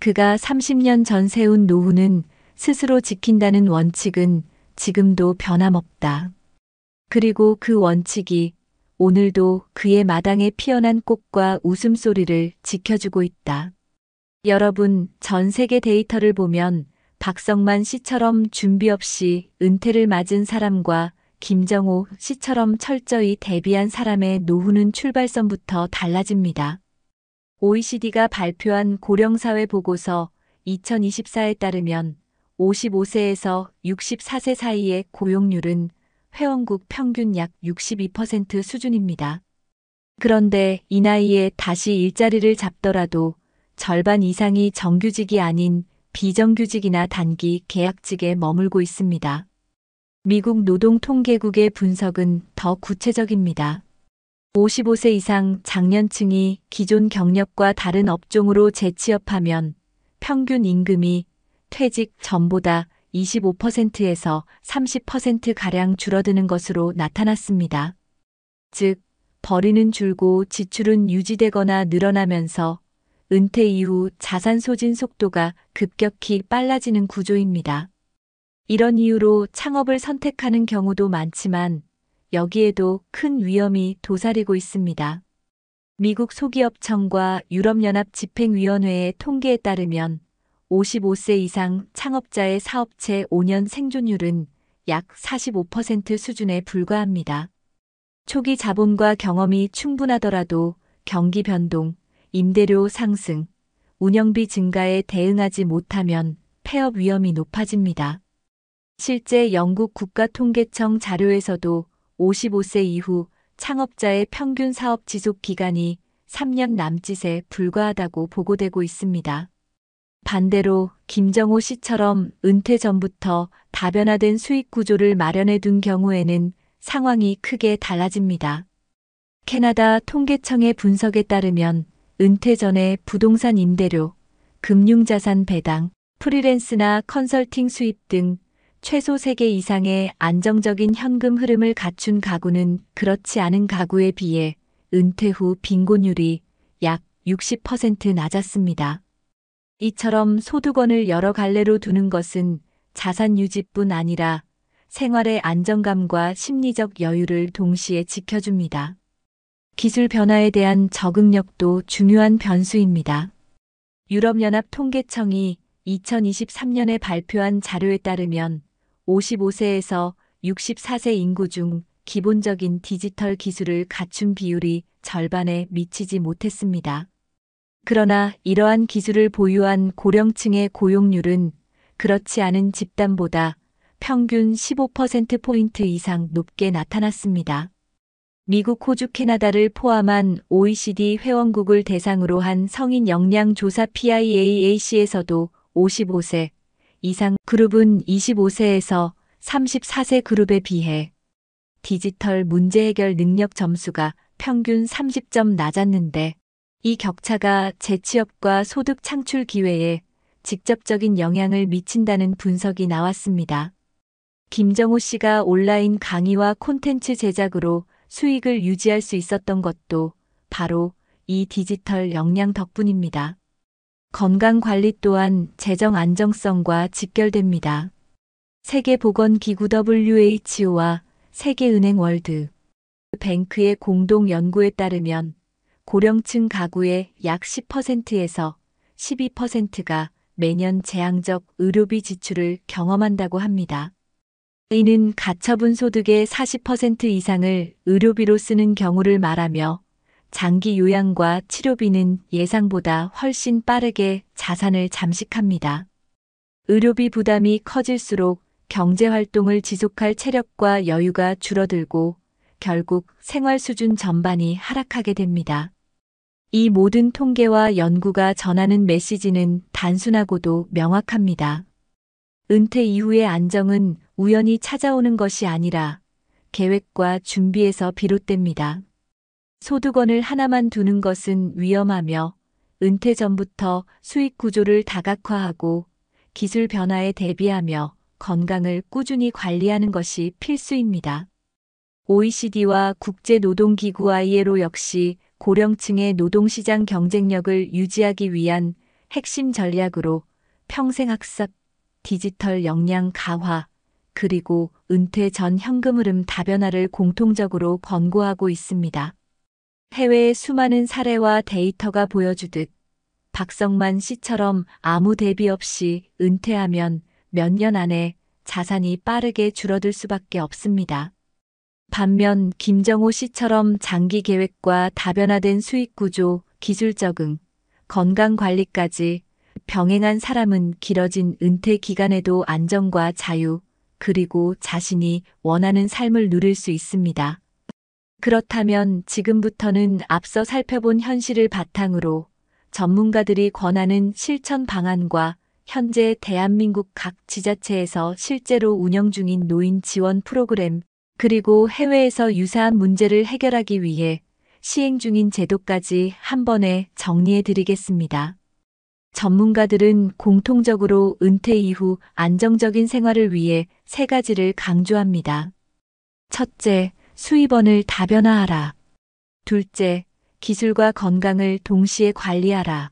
그가 30년 전 세운 노후는 스스로 지킨다는 원칙은 지금도 변함없다. 그리고 그 원칙이 오늘도 그의 마당에 피어난 꽃과 웃음소리를 지켜주고 있다. 여러분, 전 세계 데이터를 보면 박성만 씨처럼 준비 없이 은퇴를 맞은 사람과 김정호 씨처럼 철저히 대비한 사람의 노후는 출발선부터 달라집니다. OECD가 발표한 고령사회 보고서 2024에 따르면 55세에서 64세 사이의 고용률은 회원국 평균 약 62% 수준입니다. 그런데 이 나이에 다시 일자리를 잡더라도 절반 이상이 정규직이 아닌 비정규직이나 단기 계약직에 머물고 있습니다. 미국 노동통계국의 분석은 더 구체적입니다. 55세 이상 장년층이 기존 경력과 다른 업종으로 재취업하면 평균 임금이 퇴직 전보다 25%에서 30%가량 줄어드는 것으로 나타났습니다. 즉, 벌이는 줄고 지출은 유지되거나 늘어나면서 은퇴 이후 자산 소진 속도가 급격히 빨라지는 구조입니다. 이런 이유로 창업을 선택하는 경우도 많지만 여기에도 큰 위험이 도사리고 있습니다. 미국 소기업청과 유럽연합 집행위원회의 통계에 따르면 55세 이상 창업자의 사업체 5년 생존율은 약 45% 수준에 불과합니다. 초기 자본과 경험이 충분하더라도 경기 변동, 임대료 상승, 운영비 증가에 대응하지 못하면 폐업 위험이 높아집니다. 실제 영국 국가통계청 자료에서도 55세 이후 창업자의 평균 사업 지속 기간이 3년 남짓에 불과하다고 보고되고 있습니다. 반대로 김정호 씨처럼 은퇴 전부터 다변화된 수익 구조를 마련해 둔 경우에는 상황이 크게 달라집니다. 캐나다 통계청의 분석에 따르면 은퇴 전에 부동산 임대료, 금융자산 배당, 프리랜스나 컨설팅 수입 등 최소 3개 이상의 안정적인 현금 흐름을 갖춘 가구는 그렇지 않은 가구에 비해 은퇴 후 빈곤율이 약 60% 낮았습니다. 이처럼 소득원을 여러 갈래로 두는 것은 자산 유지뿐 아니라 생활의 안정감과 심리적 여유를 동시에 지켜줍니다. 기술 변화에 대한 적응력도 중요한 변수입니다. 유럽연합 통계청이 2023년에 발표한 자료에 따르면 55세에서 64세 인구 중 기본적인 디지털 기술을 갖춘 비율이 절반에 미치지 못했습니다. 그러나 이러한 기술을 보유한 고령층의 고용률은 그렇지 않은 집단보다 평균 15%포인트 이상 높게 나타났습니다. 미국, 호주, 캐나다를 포함한 OECD 회원국을 대상으로 한 성인 역량 조사 PIAAC에서도 55세 이상 그룹은 25세에서 34세 그룹에 비해 디지털 문제 해결 능력 점수가 평균 30점 낮았는데 이 격차가 재취업과 소득 창출 기회에 직접적인 영향을 미친다는 분석이 나왔습니다. 김정호 씨가 온라인 강의와 콘텐츠 제작으로 수익을 유지할 수 있었던 것도 바로 이 디지털 역량 덕분입니다. 건강 관리 또한 재정 안정성과 직결됩니다. 세계보건기구 WHO와 세계은행 월드 뱅크의 공동 연구에 따르면 고령층 가구의 약 10%에서 12%가 매년 재앙적 의료비 지출을 경험한다고 합니다. 이는 가처분 소득의 40% 이상을 의료비로 쓰는 경우를 말하며 장기 요양과 치료비는 예상보다 훨씬 빠르게 자산을 잠식합니다. 의료비 부담이 커질수록 경제활동을 지속할 체력과 여유가 줄어들고 결국 생활 수준 전반이 하락하게 됩니다. 이 모든 통계와 연구가 전하는 메시지는 단순하고도 명확합니다. 은퇴 이후의 안정은 우연히 찾아오는 것이 아니라 계획과 준비에서 비롯됩니다. 소득원을 하나만 두는 것은 위험하며 은퇴 전부터 수익 구조를 다각화하고 기술 변화에 대비하며 건강을 꾸준히 관리하는 것이 필수입니다. OECD와 국제노동기구 ILO 역시 고령층의 노동시장 경쟁력을 유지하기 위한 핵심 전략으로 평생학습, 디지털 역량 강화, 그리고 은퇴 전 현금 흐름 다변화를 공통적으로 권고하고 있습니다. 해외의 수많은 사례와 데이터가 보여주듯 박성만 씨처럼 아무 대비 없이 은퇴하면 몇 년 안에 자산이 빠르게 줄어들 수밖에 없습니다. 반면 김정호 씨처럼 장기 계획과 다변화된 수익 구조, 기술 적응, 건강 관리까지 병행한 사람은 길어진 은퇴 기간에도 안정과 자유, 그리고 자신이 원하는 삶을 누릴 수 있습니다. 그렇다면 지금부터는 앞서 살펴본 현실을 바탕으로 전문가들이 권하는 실천 방안과 현재 대한민국 각 지자체에서 실제로 운영 중인 노인 지원 프로그램, 그리고 해외에서 유사한 문제를 해결하기 위해 시행 중인 제도까지 한 번에 정리해 드리겠습니다. 전문가들은 공통적으로 은퇴 이후 안정적인 생활을 위해 세 가지를 강조합니다. 첫째, 수입원을 다변화하라. 둘째, 기술과 건강을 동시에 관리하라.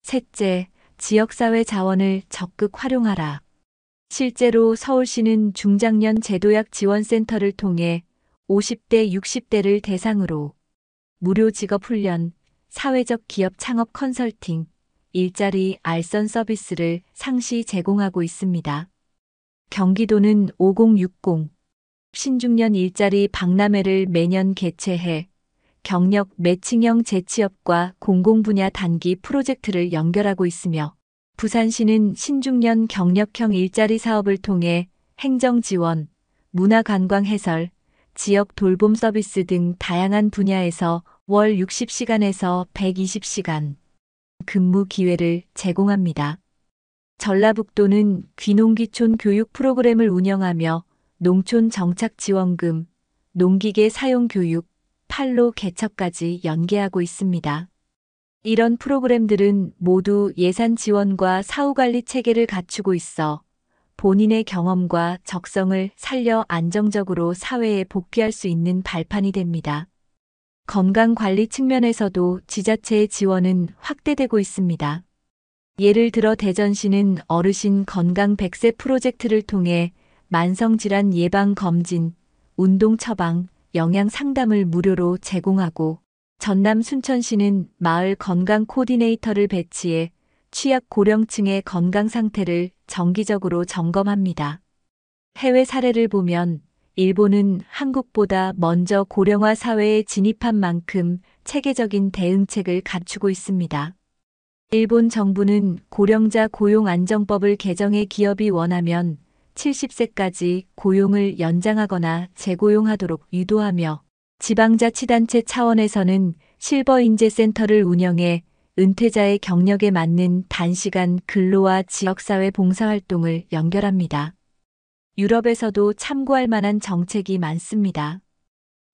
셋째, 지역사회 자원을 적극 활용하라. 실제로 서울시는 중장년 제도약 지원센터를 통해 50대, 60대를 대상으로 무료 직업훈련, 사회적 기업 창업 컨설팅, 일자리 알선 서비스를 상시 제공하고 있습니다. 경기도는 5060 신중년 일자리 박람회를 매년 개최해 경력 매칭형 재취업과 공공분야 단기 프로젝트를 연결하고 있으며 부산시는 신중년 경력형 일자리 사업을 통해 행정 지원, 문화관광 해설, 지역 돌봄 서비스 등 다양한 분야에서 월 60시간에서 120시간 근무 기회를 제공합니다. 전라북도는 귀농귀촌 교육 프로그램을 운영하며 농촌 정착 지원금, 농기계 사용 교육, 판로 개척까지 연계하고 있습니다. 이런 프로그램들은 모두 예산 지원과 사후관리 체계를 갖추고 있어 본인의 경험과 적성을 살려 안정적으로 사회에 복귀할 수 있는 발판이 됩니다. 건강관리 측면에서도 지자체의 지원은 확대되고 있습니다. 예를 들어 대전시는 어르신 건강 100세 프로젝트를 통해 만성질환 예방 검진, 운동 처방, 영양 상담을 무료로 제공하고 전남 순천시는 마을 건강 코디네이터를 배치해 취약 고령층의 건강 상태를 정기적으로 점검합니다. 해외 사례를 보면 일본은 한국보다 먼저 고령화 사회에 진입한 만큼 체계적인 대응책을 갖추고 있습니다. 일본 정부는 고령자 고용안정법을 개정해 기업이 원하면 70세까지 고용을 연장하거나 재고용하도록 유도하며 지방자치단체 차원에서는 실버인재센터를 운영해 은퇴자의 경력에 맞는 단시간 근로와 지역사회 봉사활동을 연결합니다. 유럽에서도 참고할 만한 정책이 많습니다.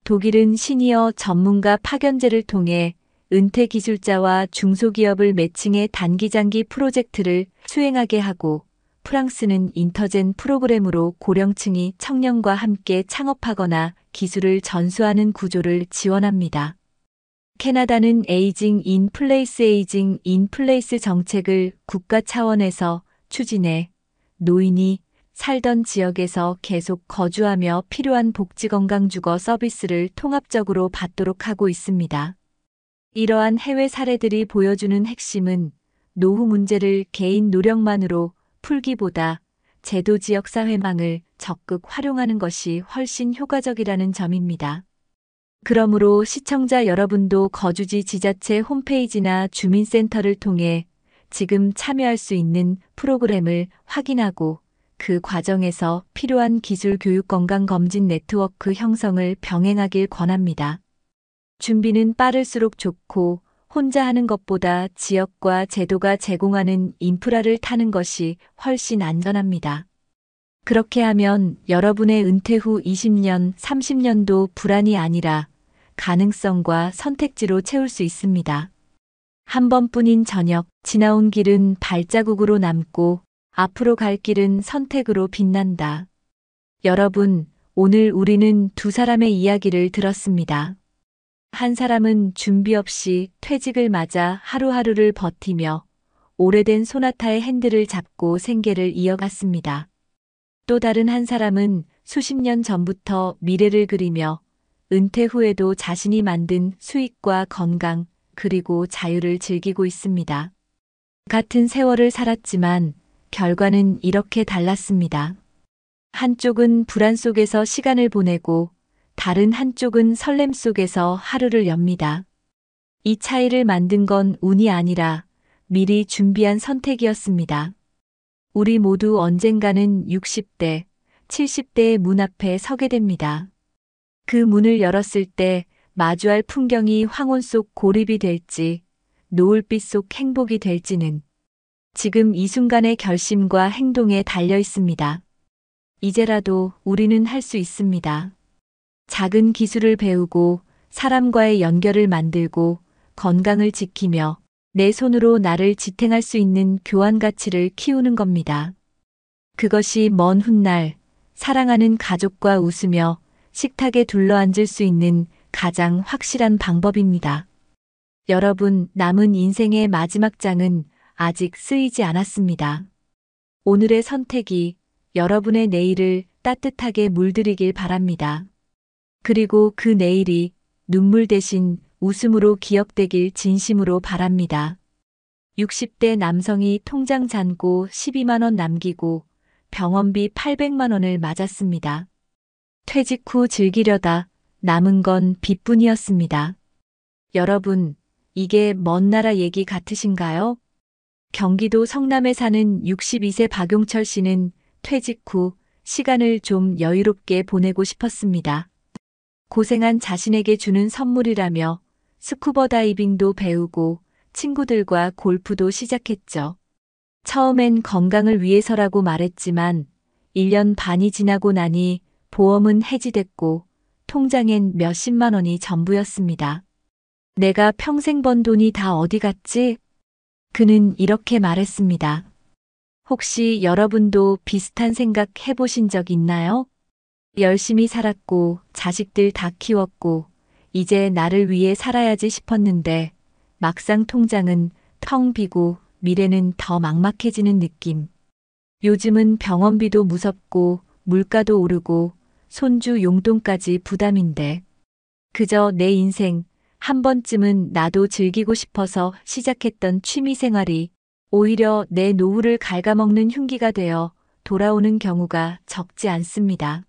독일은 시니어 전문가 파견제를 통해 은퇴 기술자와 중소기업을 매칭해 단기장기 프로젝트를 수행하게 하고 프랑스는 인터젠 프로그램으로 고령층이 청년과 함께 창업하거나 기술을 전수하는 구조를 지원합니다. 캐나다는 에이징 인 플레이스 정책을 국가 차원에서 추진해 노인이 살던 지역에서 계속 거주하며 필요한 복지건강주거 서비스를 통합적으로 받도록 하고 있습니다. 이러한 해외 사례들이 보여주는 핵심은 노후 문제를 개인 노력만으로 풀기보다 제도 지역 사회망을 적극 활용하는 것이 훨씬 효과적이라는 점입니다. 그러므로 시청자 여러분도 거주지 지자체 홈페이지나 주민센터를 통해 지금 참여할 수 있는 프로그램을 확인하고 그 과정에서 필요한 기술 교육 건강 검진 네트워크 형성을 병행하길 권합니다. 준비는 빠를수록 좋고 혼자 하는 것보다 지역과 제도가 제공하는 인프라를 타는 것이 훨씬 안전합니다. 그렇게 하면 여러분의 은퇴 후 20년, 30년도 불안이 아니라 가능성과 선택지로 채울 수 있습니다. 한 번뿐인 저녁, 지나온 길은 발자국으로 남고 앞으로 갈 길은 선택으로 빛난다. 여러분, 오늘 우리는 두 사람의 이야기를 들었습니다. 한 사람은 준비 없이 퇴직을 맞아 하루하루를 버티며 오래된 소나타의 핸들을 잡고 생계를 이어갔습니다. 또 다른 한 사람은 수십 년 전부터 미래를 그리며 은퇴 후에도 자신이 만든 수익과 건강, 그리고 자유를 즐기고 있습니다. 같은 세월을 살았지만 결과는 이렇게 달랐습니다. 한쪽은 불안 속에서 시간을 보내고 다른 한쪽은 설렘 속에서 하루를 엽니다. 이 차이를 만든 건 운이 아니라 미리 준비한 선택이었습니다. 우리 모두 언젠가는 60대, 70대의 문 앞에 서게 됩니다. 그 문을 열었을 때 마주할 풍경이 황혼 속 고립이 될지, 노을빛 속 행복이 될지는 지금 이 순간의 결심과 행동에 달려 있습니다. 이제라도 우리는 할 수 있습니다. 작은 기술을 배우고 사람과의 연결을 만들고 건강을 지키며 내 손으로 나를 지탱할 수 있는 교환 가치를 키우는 겁니다. 그것이 먼 훗날 사랑하는 가족과 웃으며 식탁에 둘러앉을 수 있는 가장 확실한 방법입니다. 여러분, 남은 인생의 마지막 장은 아직 쓰이지 않았습니다. 오늘의 선택이 여러분의 내일을 따뜻하게 물들이길 바랍니다. 그리고 그 내일이 눈물 대신 웃음으로 기억되길 진심으로 바랍니다. 60대 남성이 통장 잔고 12만 원 남기고 병원비 800만 원을 맞았습니다. 퇴직 후 즐기려다 남은 건 빚뿐이었습니다. 여러분, 이게 먼 나라 얘기 같으신가요? 경기도 성남에 사는 62세 박용철 씨는 퇴직 후 시간을 좀 여유롭게 보내고 싶었습니다. 고생한 자신에게 주는 선물이라며 스쿠버 다이빙도 배우고 친구들과 골프도 시작했죠. 처음엔 건강을 위해서라고 말했지만 1년 반이 지나고 나니 보험은 해지됐고 통장엔 몇십만 원이 전부였습니다. 내가 평생 번 돈이 다 어디 갔지? 그는 이렇게 말했습니다. 혹시 여러분도 비슷한 생각 해보신 적 있나요? 열심히 살았고 자식들 다 키웠고 이제 나를 위해 살아야지 싶었는데 막상 통장은 텅 비고 미래는 더 막막해지는 느낌. 요즘은 병원비도 무섭고 물가도 오르고 손주 용돈까지 부담인데 그저 내 인생 한 번쯤은 나도 즐기고 싶어서 시작했던 취미 생활이 오히려 내 노후를 갉아먹는 흉기가 되어 돌아오는 경우가 적지 않습니다.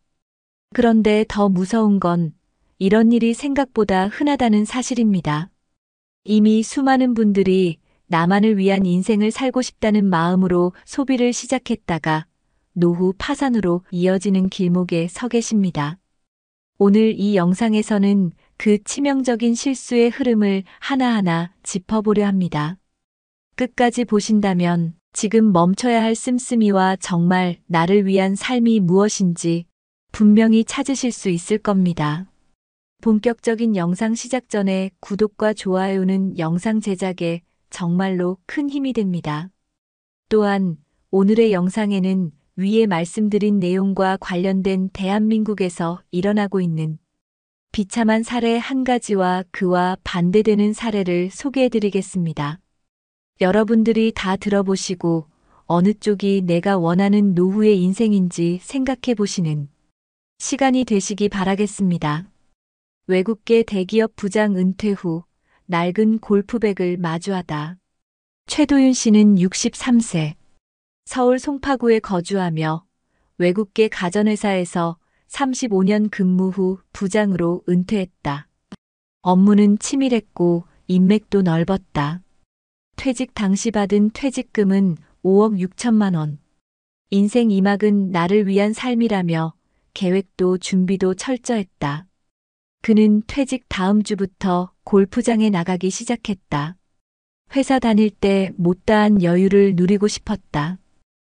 그런데 더 무서운 건 이런 일이 생각보다 흔하다는 사실입니다. 이미 수많은 분들이 나만을 위한 인생을 살고 싶다는 마음으로 소비를 시작했다가 노후 파산으로 이어지는 길목에 서 계십니다. 오늘 이 영상에서는 그 치명적인 실수의 흐름을 하나하나 짚어보려 합니다. 끝까지 보신다면 지금 멈춰야 할 씀씀이와 정말 나를 위한 삶이 무엇인지 분명히 찾으실 수 있을 겁니다. 본격적인 영상 시작 전에 구독과 좋아요는 영상 제작에 정말로 큰 힘이 됩니다. 또한 오늘의 영상에는 위에 말씀드린 내용과 관련된 대한민국에서 일어나고 있는 비참한 사례 한 가지와 그와 반대되는 사례를 소개해드리겠습니다. 여러분들이 다 들어보시고 어느 쪽이 내가 원하는 노후의 인생인지 생각해보시는 시간이 되시기 바라겠습니다. 외국계 대기업 부장 은퇴 후 낡은 골프백을 마주하다. 최도윤 씨는 63세. 서울 송파구에 거주하며 외국계 가전회사에서 35년 근무 후 부장으로 은퇴했다. 업무는 치밀했고 인맥도 넓었다. 퇴직 당시 받은 퇴직금은 5억 6천만 원. 인생 2막은 나를 위한 삶이라며 계획도 준비도 철저했다. 그는 퇴직 다음 주부터 골프장에 나가기 시작했다. 회사 다닐 때 못다한 여유를 누리고 싶었다.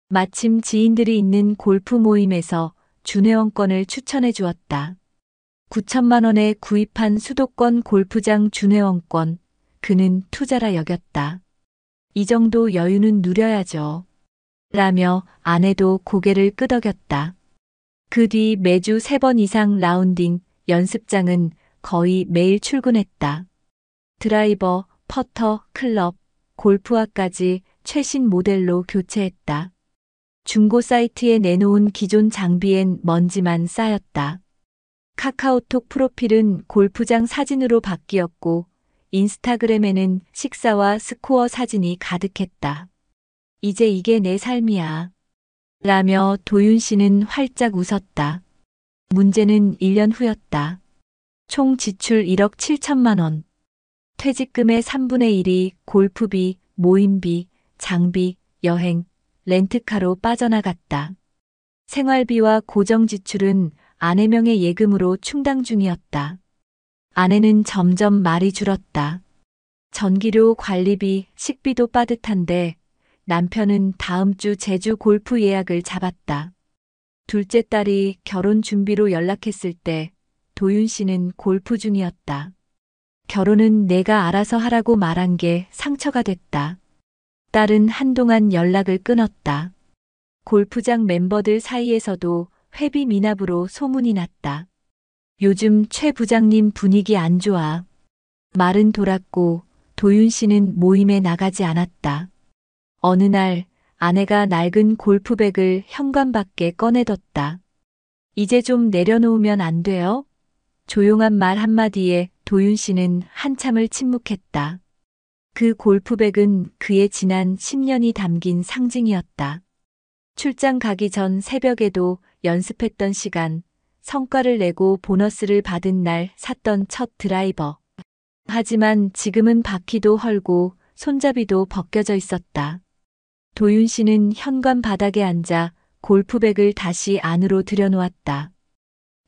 마침 지인들이 있는 골프 모임에서 준회원권을 추천해 주었다. 9천만 원에 구입한 수도권 골프장 준회원권, 그는 투자라 여겼다. 이 정도 여유는 누려야죠. 라며 아내도 고개를 끄덕였다. 그 뒤 매주 3번 이상 라운딩, 연습장은 거의 매일 출근했다. 드라이버, 퍼터, 클럽, 골프화까지 최신 모델로 교체했다. 중고 사이트에 내놓은 기존 장비엔 먼지만 쌓였다. 카카오톡 프로필은 골프장 사진으로 바뀌었고 인스타그램에는 식사와 스코어 사진이 가득했다. 이제 이게 내 삶이야. 라며 도윤 씨는 활짝 웃었다. 문제는 1년 후였다. 총 지출 1억 7천만 원. 퇴직금의 3분의 1이 골프비, 모임비, 장비, 여행, 렌트카로 빠져나갔다. 생활비와 고정 지출은 아내 명의 예금으로 충당 중이었다. 아내는 점점 말이 줄었다. 전기료 관리비, 식비도 빠듯한데 남편은 다음 주 제주 골프 예약을 잡았다. 둘째 딸이 결혼 준비로 연락했을 때 도윤 씨는 골프 중이었다. 결혼은 내가 알아서 하라고 말한 게 상처가 됐다. 딸은 한동안 연락을 끊었다. 골프장 멤버들 사이에서도 회비 미납으로 소문이 났다. 요즘 최 부장님 분위기 안 좋아. 말은 돌았고 도윤 씨는 모임에 나가지 않았다. 어느 날 아내가 낡은 골프백을 현관밖에 꺼내뒀다. 이제 좀 내려놓으면 안 돼요? 조용한 말 한마디에 도윤 씨는 한참을 침묵했다. 그 골프백은 그의 지난 10년이 담긴 상징이었다. 출장 가기 전 새벽에도 연습했던 시간, 성과를 내고 보너스를 받은 날 샀던 첫 드라이버. 하지만 지금은 바퀴도 헐고 손잡이도 벗겨져 있었다. 도윤 씨는 현관 바닥에 앉아 골프백을 다시 안으로 들여놓았다.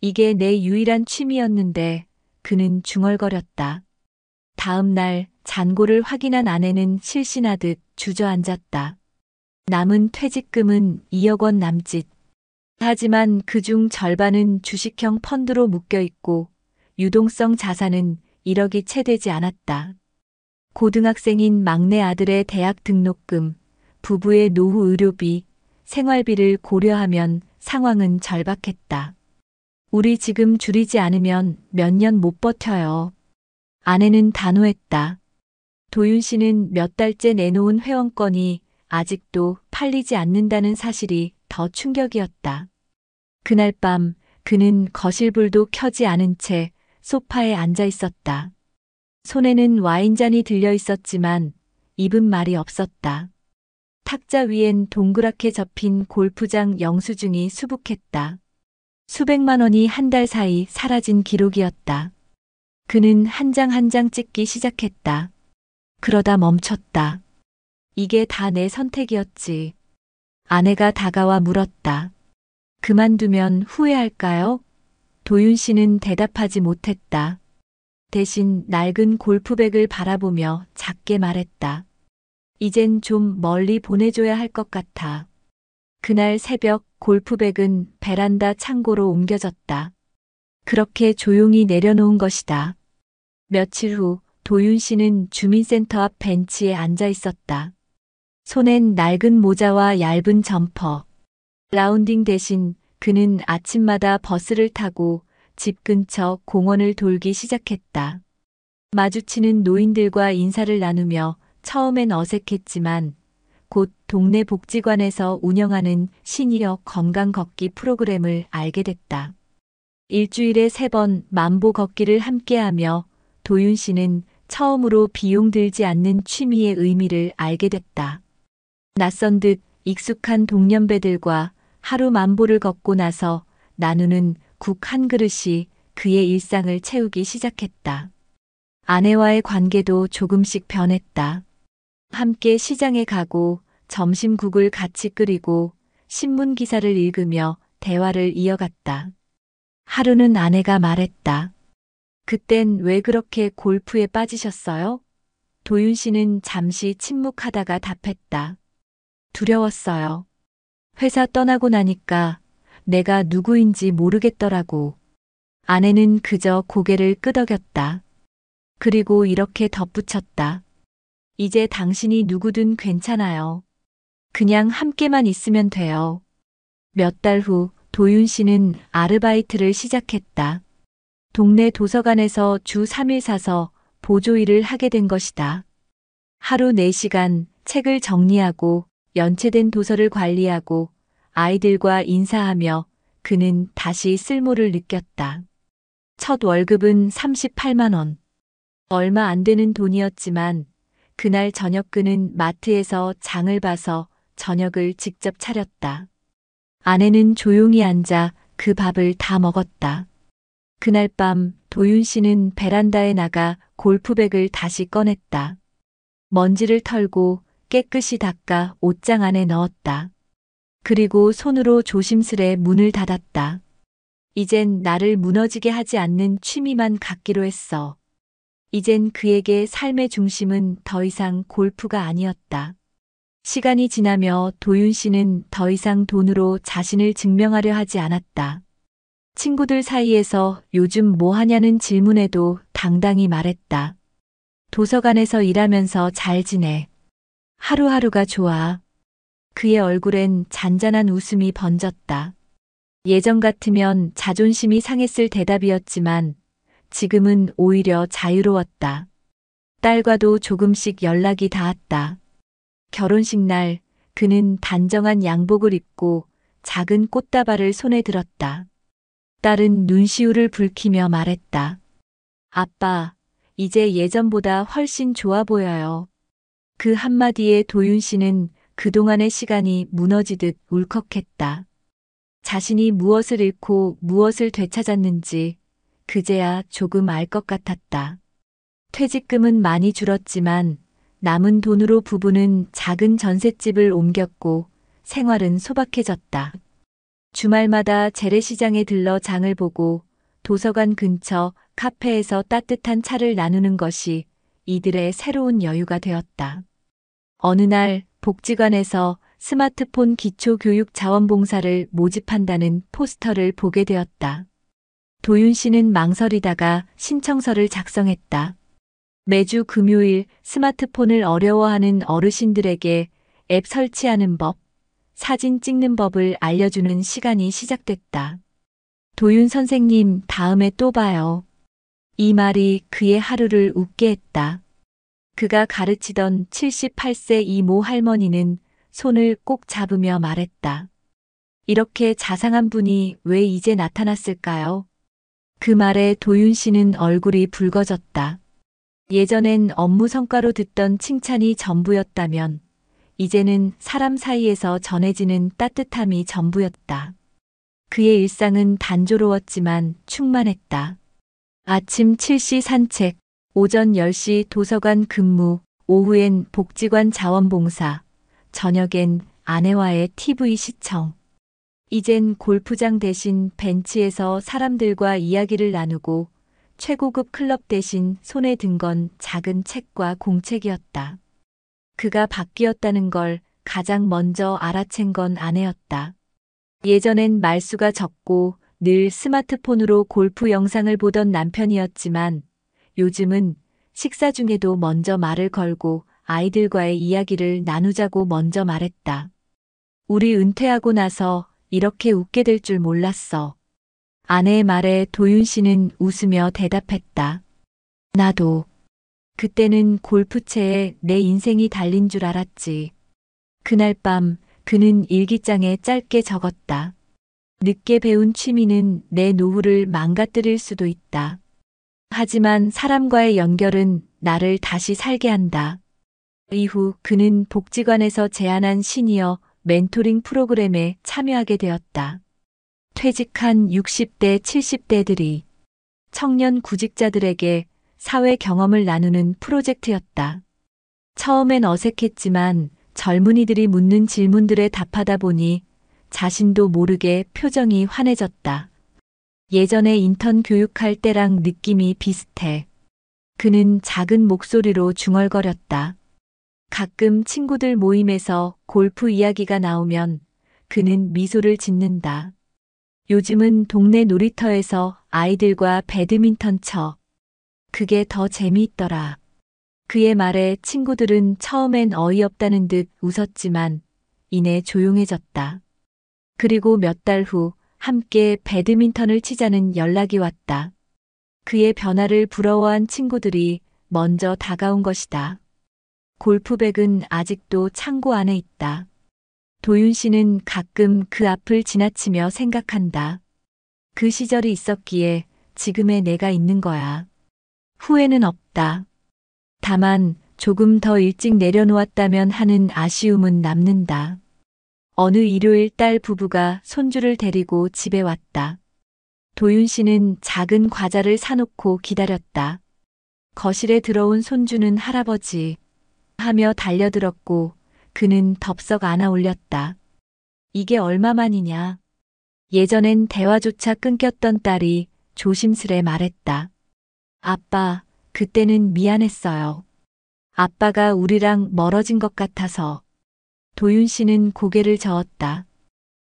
이게 내 유일한 취미였는데 그는 중얼거렸다. 다음 날 잔고를 확인한 아내는 실신하듯 주저앉았다. 남은 퇴직금은 2억 원 남짓. 하지만 그중 절반은 주식형 펀드로 묶여 있고 유동성 자산은 1억이 채 되지 않았다. 고등학생인 막내 아들의 대학 등록금, 부부의 노후 의료비, 생활비를 고려하면 상황은 절박했다. 우리 지금 줄이지 않으면 몇 년 못 버텨요. 아내는 단호했다. 도윤 씨는 몇 달째 내놓은 회원권이 아직도 팔리지 않는다는 사실이 더 충격이었다. 그날 밤 그는 거실불도 켜지 않은 채 소파에 앉아 있었다. 손에는 와인잔이 들려 있었지만 입은 말이 없었다. 탁자 위엔 동그랗게 접힌 골프장 영수증이 수북했다. 수백만 원이 한 달 사이 사라진 기록이었다. 그는 한 장 한 장 찍기 시작했다. 그러다 멈췄다. 이게 다 내 선택이었지. 아내가 다가와 물었다. 그만두면 후회할까요? 도윤 씨는 대답하지 못했다. 대신 낡은 골프백을 바라보며 작게 말했다. 이젠 좀 멀리 보내줘야 할 것 같아. 그날 새벽 골프백은 베란다 창고로 옮겨졌다. 그렇게 조용히 내려놓은 것이다. 며칠 후 도윤 씨는 주민센터 앞 벤치에 앉아 있었다. 손엔 낡은 모자와 얇은 점퍼. 라운딩 대신 그는 아침마다 버스를 타고 집 근처 공원을 돌기 시작했다. 마주치는 노인들과 인사를 나누며 처음엔 어색했지만 곧 동네 복지관에서 운영하는 시니어 건강 걷기 프로그램을 알게 됐다. 일주일에 3번 만보 걷기를 함께하며 도윤 씨는 처음으로 비용 들지 않는 취미의 의미를 알게 됐다. 낯선 듯 익숙한 동년배들과 하루 만보를 걷고 나서 나누는 국 한 그릇이 그의 일상을 채우기 시작했다. 아내와의 관계도 조금씩 변했다. 함께 시장에 가고 점심국을 같이 끓이고 신문 기사를 읽으며 대화를 이어갔다. 하루는 아내가 말했다. 그땐 왜 그렇게 골프에 빠지셨어요? 도윤 씨는 잠시 침묵하다가 답했다. 두려웠어요. 회사 떠나고 나니까 내가 누구인지 모르겠더라고. 아내는 그저 고개를 끄덕였다. 그리고 이렇게 덧붙였다. 이제 당신이 누구든 괜찮아요. 그냥 함께만 있으면 돼요. 몇 달 후 도윤 씨는 아르바이트를 시작했다. 동네 도서관에서 주 3일 사서 보조 일을 하게 된 것이다. 하루 4시간 책을 정리하고 연체된 도서를 관리하고 아이들과 인사하며 그는 다시 쓸모를 느꼈다. 첫 월급은 38만 원. 얼마 안 되는 돈이었지만 그날 저녁 그는 마트에서 장을 봐서 저녁을 직접 차렸다. 아내는 조용히 앉아 그 밥을 다 먹었다. 그날 밤 도윤 씨는 베란다에 나가 골프백을 다시 꺼냈다. 먼지를 털고 깨끗이 닦아 옷장 안에 넣었다. 그리고 손으로 조심스레 문을 닫았다. 이젠 나를 무너지게 하지 않는 취미만 갖기로 했어. 이젠 그에게 삶의 중심은 더 이상 골프가 아니었다. 시간이 지나며 도윤 씨는 더 이상 돈으로 자신을 증명하려 하지 않았다. 친구들 사이에서 요즘 뭐 하냐는 질문에도 당당히 말했다. 도서관에서 일하면서 잘 지내. 하루하루가 좋아. 그의 얼굴엔 잔잔한 웃음이 번졌다. 예전 같으면 자존심이 상했을 대답이었지만 지금은 오히려 자유로웠다. 딸과도 조금씩 연락이 닿았다. 결혼식 날 그는 단정한 양복을 입고 작은 꽃다발을 손에 들었다. 딸은 눈시울을 붉히며 말했다. 아빠, 이제 예전보다 훨씬 좋아 보여요. 그 한마디에 도윤 씨는 그동안의 시간이 무너지듯 울컥했다. 자신이 무엇을 잃고 무엇을 되찾았는지 그제야 조금 알 것 같았다. 퇴직금은 많이 줄었지만 남은 돈으로 부부는 작은 전셋집을 옮겼고 생활은 소박해졌다. 주말마다 재래시장에 들러 장을 보고 도서관 근처 카페에서 따뜻한 차를 나누는 것이 이들의 새로운 여유가 되었다. 어느 날 복지관에서 스마트폰 기초교육 자원봉사를 모집한다는 포스터를 보게 되었다. 도윤 씨는 망설이다가 신청서를 작성했다. 매주 금요일 스마트폰을 어려워하는 어르신들에게 앱 설치하는 법, 사진 찍는 법을 알려주는 시간이 시작됐다. 도윤 선생님, 다음에 또 봐요. 이 말이 그의 하루를 웃게 했다. 그가 가르치던 78세 이모 할머니는 손을 꼭 잡으며 말했다. 이렇게 자상한 분이 왜 이제 나타났을까요? 그 말에 도윤 씨는 얼굴이 붉어졌다. 예전엔 업무 성과로 듣던 칭찬이 전부였다면 이제는 사람 사이에서 전해지는 따뜻함이 전부였다. 그의 일상은 단조로웠지만 충만했다. 아침 7시 산책, 오전 10시 도서관 근무, 오후엔 복지관 자원봉사, 저녁엔 아내와의 TV 시청. 이젠 골프장 대신 벤치에서 사람들과 이야기를 나누고 최고급 클럽 대신 손에 든 건 작은 책과 공책이었다. 그가 바뀌었다는 걸 가장 먼저 알아챈 건 아내였다. 예전엔 말수가 적고 늘 스마트폰으로 골프 영상을 보던 남편이었지만 요즘은 식사 중에도 먼저 말을 걸고 아이들과의 이야기를 나누자고 먼저 말했다. 우리 은퇴하고 나서 이렇게 웃게 될 줄 몰랐어. 아내의 말에 도윤 씨는 웃으며 대답했다. 나도. 그때는 골프채에 내 인생이 달린 줄 알았지. 그날 밤 그는 일기장에 짧게 적었다. 늦게 배운 취미는 내 노후를 망가뜨릴 수도 있다. 하지만 사람과의 연결은 나를 다시 살게 한다. 이후 그는 복지관에서 제안한 시니어 멘토링 프로그램에 참여하게 되었다. 퇴직한 60대, 70대들이 청년 구직자들에게 사회 경험을 나누는 프로젝트였다. 처음엔 어색했지만 젊은이들이 묻는 질문들에 답하다 보니 자신도 모르게 표정이 환해졌다. 예전에 인턴 교육할 때랑 느낌이 비슷해. 그는 작은 목소리로 중얼거렸다. 가끔 친구들 모임에서 골프 이야기가 나오면 그는 미소를 짓는다. 요즘은 동네 놀이터에서 아이들과 배드민턴 쳐. 그게 더 재미있더라. 그의 말에 친구들은 처음엔 어이없다는 듯 웃었지만 이내 조용해졌다. 그리고 몇 달 후 함께 배드민턴을 치자는 연락이 왔다. 그의 변화를 부러워한 친구들이 먼저 다가온 것이다. 골프백은 아직도 창고 안에 있다. 도윤 씨는 가끔 그 앞을 지나치며 생각한다. 그 시절이 있었기에 지금의 내가 있는 거야. 후회는 없다. 다만 조금 더 일찍 내려놓았다면 하는 아쉬움은 남는다. 어느 일요일 딸 부부가 손주를 데리고 집에 왔다. 도윤 씨는 작은 과자를 사놓고 기다렸다. 거실에 들어온 손주는 할아버지 하며 달려들었고 그는 덥석 안아 올렸다. 이게 얼마만이냐? 예전엔 대화조차 끊겼던 딸이 조심스레 말했다. 아빠, 그때는 미안했어요. 아빠가 우리랑 멀어진 것 같아서. 도윤 씨는 고개를 저었다.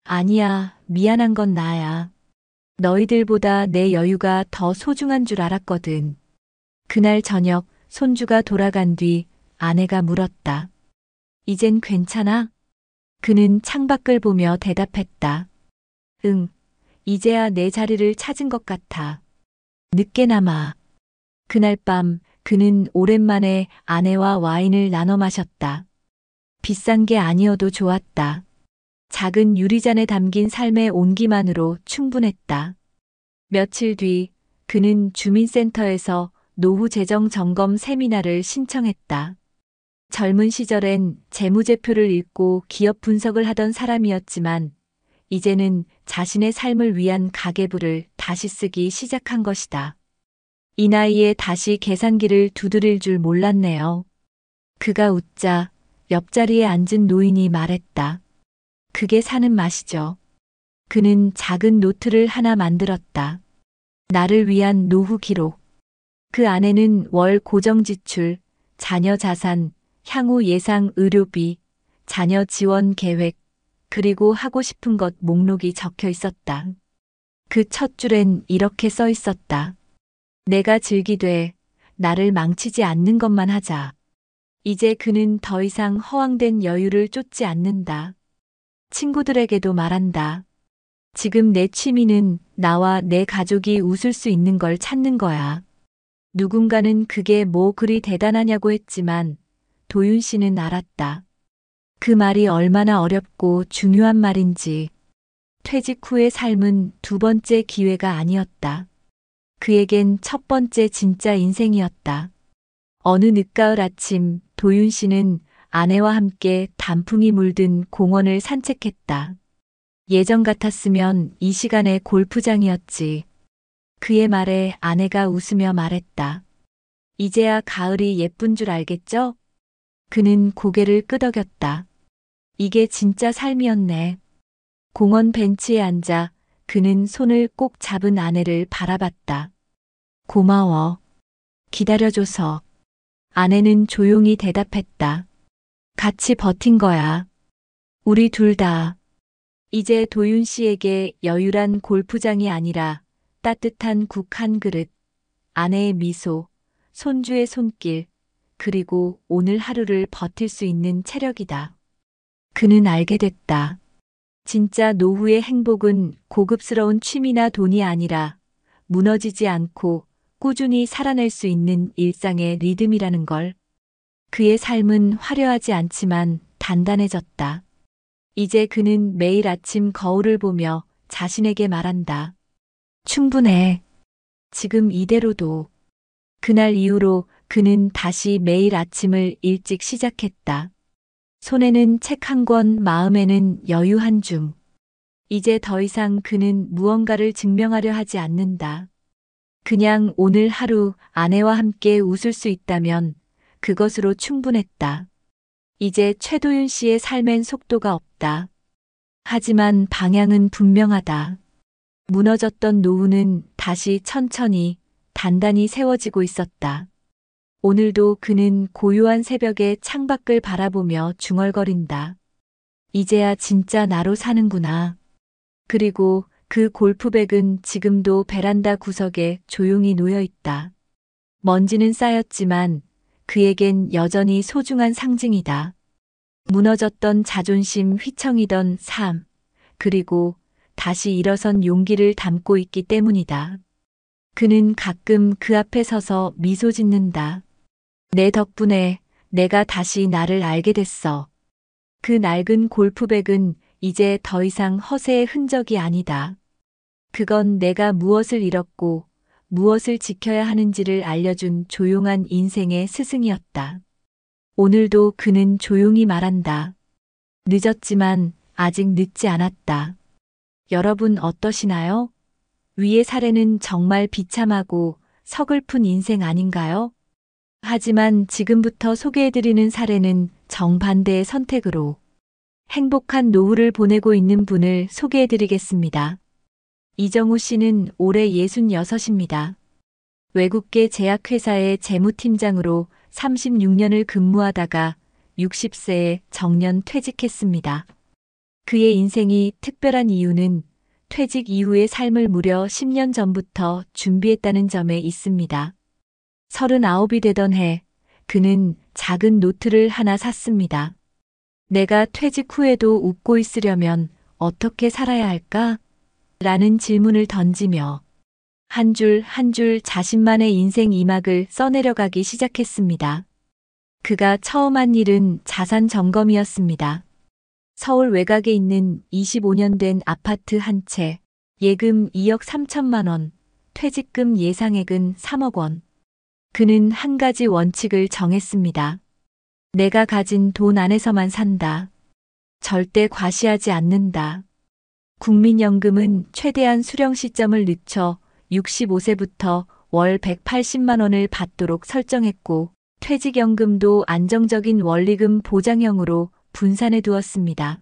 아니야, 미안한 건 나야. 너희들보다 내 여유가 더 소중한 줄 알았거든. 그날 저녁 손주가 돌아간 뒤 아내가 물었다. 이젠 괜찮아? 그는 창밖을 보며 대답했다. 응, 이제야 내 자리를 찾은 것 같아. 늦게나마. 그날 밤 그는 오랜만에 아내와 와인을 나눠 마셨다. 비싼 게 아니어도 좋았다. 작은 유리잔에 담긴 삶의 온기만으로 충분했다. 며칠 뒤 그는 주민센터에서 노후 재정 점검 세미나를 신청했다. 젊은 시절엔 재무제표를 읽고 기업 분석을 하던 사람이었지만 이제는 자신의 삶을 위한 가계부를 다시 쓰기 시작한 것이다. 이 나이에 다시 계산기를 두드릴 줄 몰랐네요. 그가 웃자 옆자리에 앉은 노인이 말했다. 그게 사는 맛이죠. 그는 작은 노트를 하나 만들었다. 나를 위한 노후 기록. 그 안에는 월 고정 지출, 자녀 자산, 향후 예상 의료비, 자녀 지원 계획, 그리고 하고 싶은 것 목록이 적혀 있었다. 그 첫 줄엔 이렇게 써 있었다. 내가 즐기되 나를 망치지 않는 것만 하자. 이제 그는 더 이상 허황된 여유를 쫓지 않는다. 친구들에게도 말한다. 지금 내 취미는 나와 내 가족이 웃을 수 있는 걸 찾는 거야. 누군가는 그게 뭐 그리 대단하냐고 했지만 도윤 씨는 알았다. 그 말이 얼마나 어렵고 중요한 말인지. 퇴직 후의 삶은 두 번째 기회가 아니었다. 그에겐 첫 번째 진짜 인생이었다. 어느 늦가을 아침 도윤 씨는 아내와 함께 단풍이 물든 공원을 산책했다. 예전 같았으면 이 시간에 골프장이었지. 그의 말에 아내가 웃으며 말했다. 이제야 가을이 예쁜 줄 알겠죠? 그는 고개를 끄덕였다. 이게 진짜 삶이었네. 공원 벤치에 앉아 그는 손을 꼭 잡은 아내를 바라봤다. 고마워. 기다려줘서. 아내는 조용히 대답했다. 같이 버틴 거야. 우리 둘 다. 이제 도윤 씨에게 여유란 골프장이 아니라 따뜻한 국 한 그릇, 아내의 미소, 손주의 손길, 그리고 오늘 하루를 버틸 수 있는 체력이다. 그는 알게 됐다. 진짜 노후의 행복은 고급스러운 취미나 돈이 아니라 무너지지 않고 꾸준히 살아낼 수 있는 일상의 리듬이라는 걸. 그의 삶은 화려하지 않지만 단단해졌다. 이제 그는 매일 아침 거울을 보며 자신에게 말한다. 충분해. 지금 이대로도. 그날 이후로 그는 다시 매일 아침을 일찍 시작했다. 손에는 책 한 권, 마음에는 여유 한 줌. 이제 더 이상 그는 무언가를 증명하려 하지 않는다. 그냥 오늘 하루 아내와 함께 웃을 수 있다면 그것으로 충분했다. 이제 최도윤 씨의 삶엔 속도가 없다. 하지만 방향은 분명하다. 무너졌던 노후는 다시 천천히 단단히 세워지고 있었다. 오늘도 그는 고요한 새벽에 창밖을 바라보며 중얼거린다. 이제야 진짜 나로 사는구나. 그리고 그 골프백은 지금도 베란다 구석에 조용히 놓여 있다. 먼지는 쌓였지만 그에겐 여전히 소중한 상징이다. 무너졌던 자존심, 휘청이던 삶, 그리고 다시 일어선 용기를 담고 있기 때문이다. 그는 가끔 그 앞에 서서 미소 짓는다. 내 덕분에 내가 다시 나를 알게 됐어. 그 낡은 골프백은 이제 더 이상 허세의 흔적이 아니다. 그건 내가 무엇을 잃었고 무엇을 지켜야 하는지를 알려준 조용한 인생의 스승이었다. 오늘도 그는 조용히 말한다. 늦었지만 아직 늦지 않았다. 여러분 어떠시나요? 위의 사례는 정말 비참하고 서글픈 인생 아닌가요? 하지만 지금부터 소개해드리는 사례는 정반대의 선택으로 행복한 노후를 보내고 있는 분을 소개해드리겠습니다. 이정우 씨는 올해 66입니다. 외국계 제약회사의 재무팀장으로 36년을 근무하다가 60세에 정년 퇴직했습니다. 그의 인생이 특별한 이유는 퇴직 이후의 삶을 무려 10년 전부터 준비했다는 점에 있습니다. 39이 되던 해, 그는 작은 노트를 하나 샀습니다. 내가 퇴직 후에도 웃고 있으려면 어떻게 살아야 할까? 라는 질문을 던지며 한 줄 한 줄 자신만의 인생 이막을 써내려가기 시작했습니다. 그가 처음 한 일은 자산 점검이었습니다. 서울 외곽에 있는 25년 된 아파트 한 채, 예금 2억 3천만 원, 퇴직금 예상액은 3억 원. 그는 한 가지 원칙을 정했습니다. 내가 가진 돈 안에서만 산다. 절대 과시하지 않는다. 국민연금은 최대한 수령 시점을 늦춰 65세부터 월 180만 원을 받도록 설정했고, 퇴직연금도 안정적인 원리금 보장형으로 분산해 두었습니다.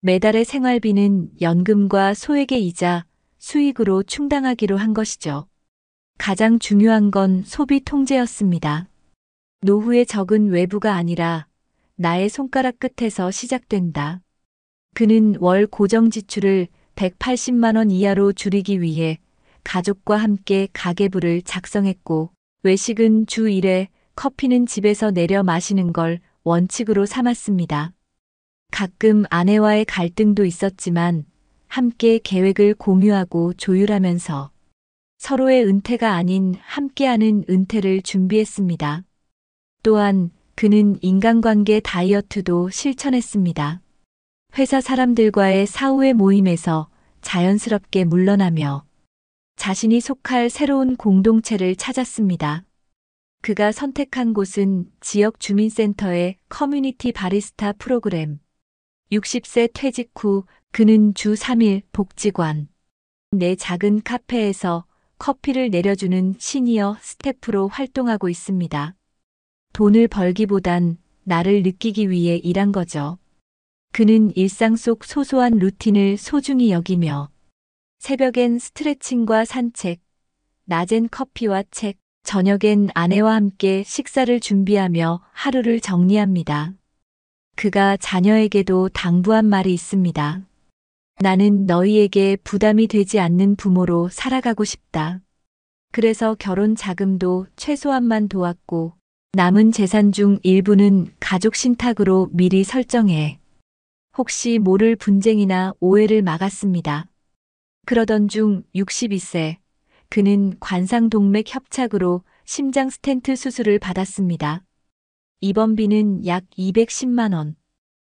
매달의 생활비는 연금과 소액의 이자, 수익으로 충당하기로 한 것이죠. 가장 중요한 건 소비 통제였습니다. 노후의 적은 외부가 아니라 나의 손가락 끝에서 시작된다. 그는 월 고정 지출을 180만 원 이하로 줄이기 위해 가족과 함께 가계부를 작성했고, 외식은 주 1회, 커피는 집에서 내려 마시는 걸 원칙으로 삼았습니다. 가끔 아내와의 갈등도 있었지만 함께 계획을 공유하고 조율하면서 서로의 은퇴가 아닌 함께하는 은퇴를 준비했습니다. 또한 그는 인간관계 다이어트도 실천했습니다. 회사 사람들과의 사후의 모임에서 자연스럽게 물러나며 자신이 속할 새로운 공동체를 찾았습니다. 그가 선택한 곳은 지역 주민센터의 커뮤니티 바리스타 프로그램. 60세 퇴직 후 그는 주 3일 복지관, 내 작은 카페에서 커피를 내려주는 시니어 스태프로 활동하고 있습니다. 돈을 벌기보단 나를 느끼기 위해 일한 거죠. 그는 일상 속 소소한 루틴을 소중히 여기며 새벽엔 스트레칭과 산책, 낮엔 커피와 책, 저녁엔 아내와 함께 식사를 준비하며 하루를 정리합니다. 그가 자녀에게도 당부한 말이 있습니다. 나는 너희에게 부담이 되지 않는 부모로 살아가고 싶다. 그래서 결혼 자금도 최소한만 도왔고 남은 재산 중 일부는 가족 신탁으로 미리 설정해 혹시 모를 분쟁이나 오해를 막았습니다. 그러던 중 62세, 그는 관상동맥 협착으로 심장 스텐트 수술을 받았습니다. 입원비는 약 210만 원.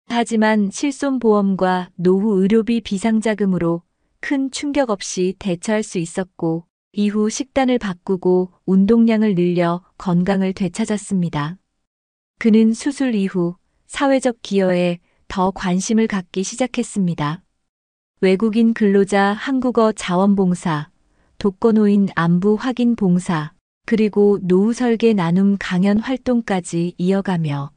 하지만 실손보험과 노후 의료비 비상자금으로 큰 충격 없이 대처할 수 있었고, 이후 식단을 바꾸고 운동량을 늘려 건강을 되찾았습니다. 그는 수술 이후 사회적 기여에 더 관심을 갖기 시작했습니다. 외국인 근로자 한국어 자원봉사, 독거노인 안부 확인 봉사, 그리고 노후 설계 나눔 강연 활동까지 이어가며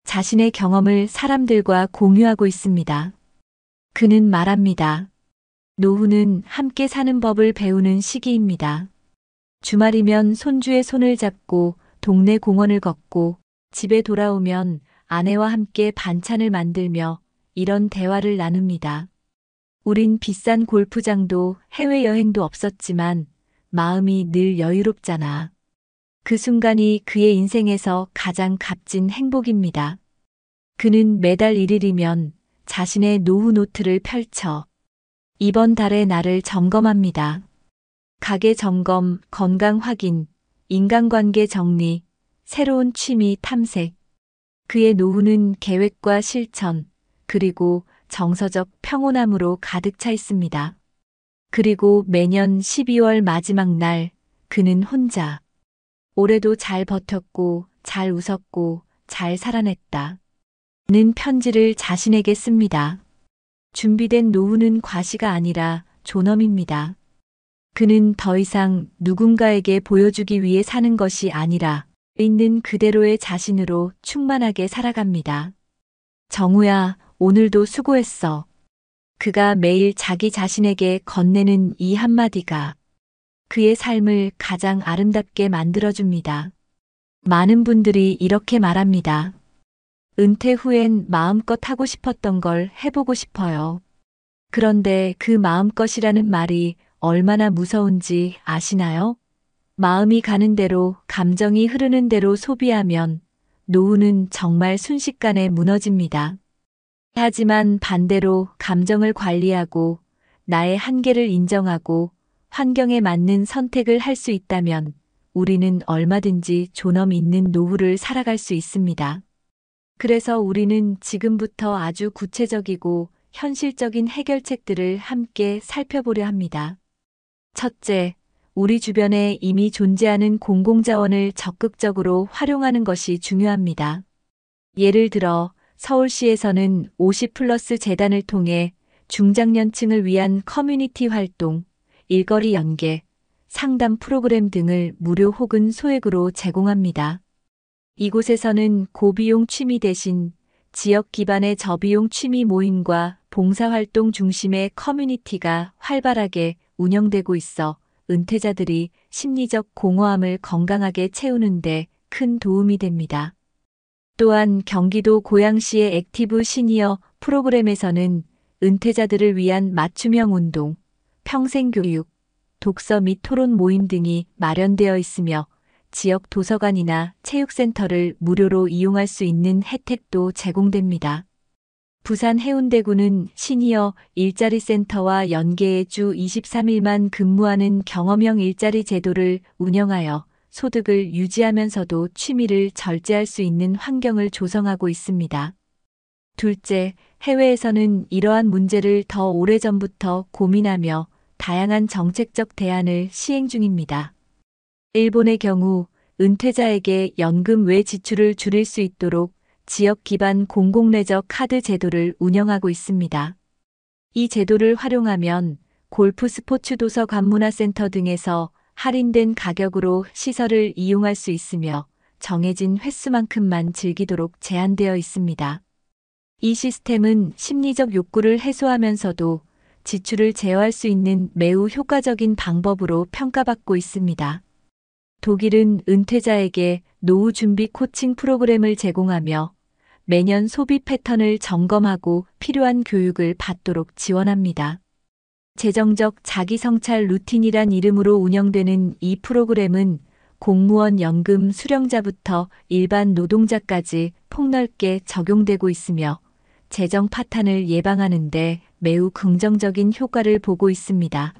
자신의 경험을 사람들과 공유하고 있습니다. 그는 말합니다. 노후는 함께 사는 법을 배우는 시기입니다. 주말이면 손주의 손을 잡고 동네 공원을 걷고 집에 돌아오면 아내와 함께 반찬을 만들며 이런 대화를 나눕니다. 우린 비싼 골프장도 해외여행도 없었지만 마음이 늘 여유롭잖아. 그 순간이 그의 인생에서 가장 값진 행복입니다. 그는 매달 1일이면 자신의 노후 노트를 펼쳐 이번 달의 나를 점검합니다. 가게 점검, 건강 확인, 인간관계 정리, 새로운 취미 탐색. 그의 노후는 계획과 실천, 그리고 정서적 평온함으로 가득 차 있습니다. 그리고 매년 12월 마지막 날, 그는 혼자 올해도 잘 버텼고, 잘 웃었고, 잘 살아냈다. 는 편지를 자신에게 씁니다. 준비된 노후는 과시가 아니라 존엄입니다. 그는 더 이상 누군가에게 보여주기 위해 사는 것이 아니라 있는 그대로의 자신으로 충만하게 살아갑니다. 정우야, 오늘도 수고했어. 그가 매일 자기 자신에게 건네는 이 한마디가 그의 삶을 가장 아름답게 만들어줍니다. 많은 분들이 이렇게 말합니다. 은퇴 후엔 마음껏 하고 싶었던 걸 해보고 싶어요. 그런데 그 마음껏이라는 말이 얼마나 무서운지 아시나요? 마음이 가는 대로, 감정이 흐르는 대로 소비하면 노후는 정말 순식간에 무너집니다. 하지만 반대로 감정을 관리하고 나의 한계를 인정하고 환경에 맞는 선택을 할 수 있다면 우리는 얼마든지 존엄 있는 노후를 살아갈 수 있습니다. 그래서 우리는 지금부터 아주 구체적이고 현실적인 해결책들을 함께 살펴보려 합니다. 첫째, 우리 주변에 이미 존재하는 공공자원을 적극적으로 활용하는 것이 중요합니다. 예를 들어 서울시에서는 50플러스 재단을 통해 중장년층을 위한 커뮤니티 활동, 일거리 연계, 상담 프로그램 등을 무료 혹은 소액으로 제공합니다. 이곳에서는 고비용 취미 대신 지역 기반의 저비용 취미 모임과 봉사활동 중심의 커뮤니티가 활발하게 운영되고 있어 은퇴자들이 심리적 공허함을 건강하게 채우는 데 큰 도움이 됩니다. 또한 경기도 고양시의 액티브 시니어 프로그램에서는 은퇴자들을 위한 맞춤형 운동, 평생교육, 독서 및 토론 모임 등이 마련되어 있으며 지역 도서관이나 체육센터를 무료로 이용할 수 있는 혜택도 제공됩니다. 부산 해운대구는 시니어 일자리 센터와 연계해 주 23일만 근무하는 경험형 일자리 제도를 운영하여 소득을 유지하면서도 취미를 절제할 수 있는 환경을 조성하고 있습니다. 둘째, 해외에서는 이러한 문제를 더 오래전부터 고민하며 다양한 정책적 대안을 시행 중입니다. 일본의 경우 은퇴자에게 연금 외 지출을 줄일 수 있도록 지역 기반 공공내적 카드 제도를 운영하고 있습니다. 이 제도를 활용하면 골프 스포츠 도서관 문화센터 등에서 할인된 가격으로 시설을 이용할 수 있으며 정해진 횟수만큼만 즐기도록 제한되어 있습니다. 이 시스템은 심리적 욕구를 해소하면서도 지출을 제어할 수 있는 매우 효과적인 방법으로 평가받고 있습니다. 독일은 은퇴자에게 노후 준비 코칭 프로그램을 제공하며 매년 소비 패턴을 점검하고 필요한 교육을 받도록 지원합니다. 재정적 자기성찰 루틴이란 이름으로 운영되는 이 프로그램은 공무원 연금 수령자부터 일반 노동자까지 폭넓게 적용되고 있으며 재정 파탄을 예방하는 데 매우 긍정적인 효과를 보고 있습니다.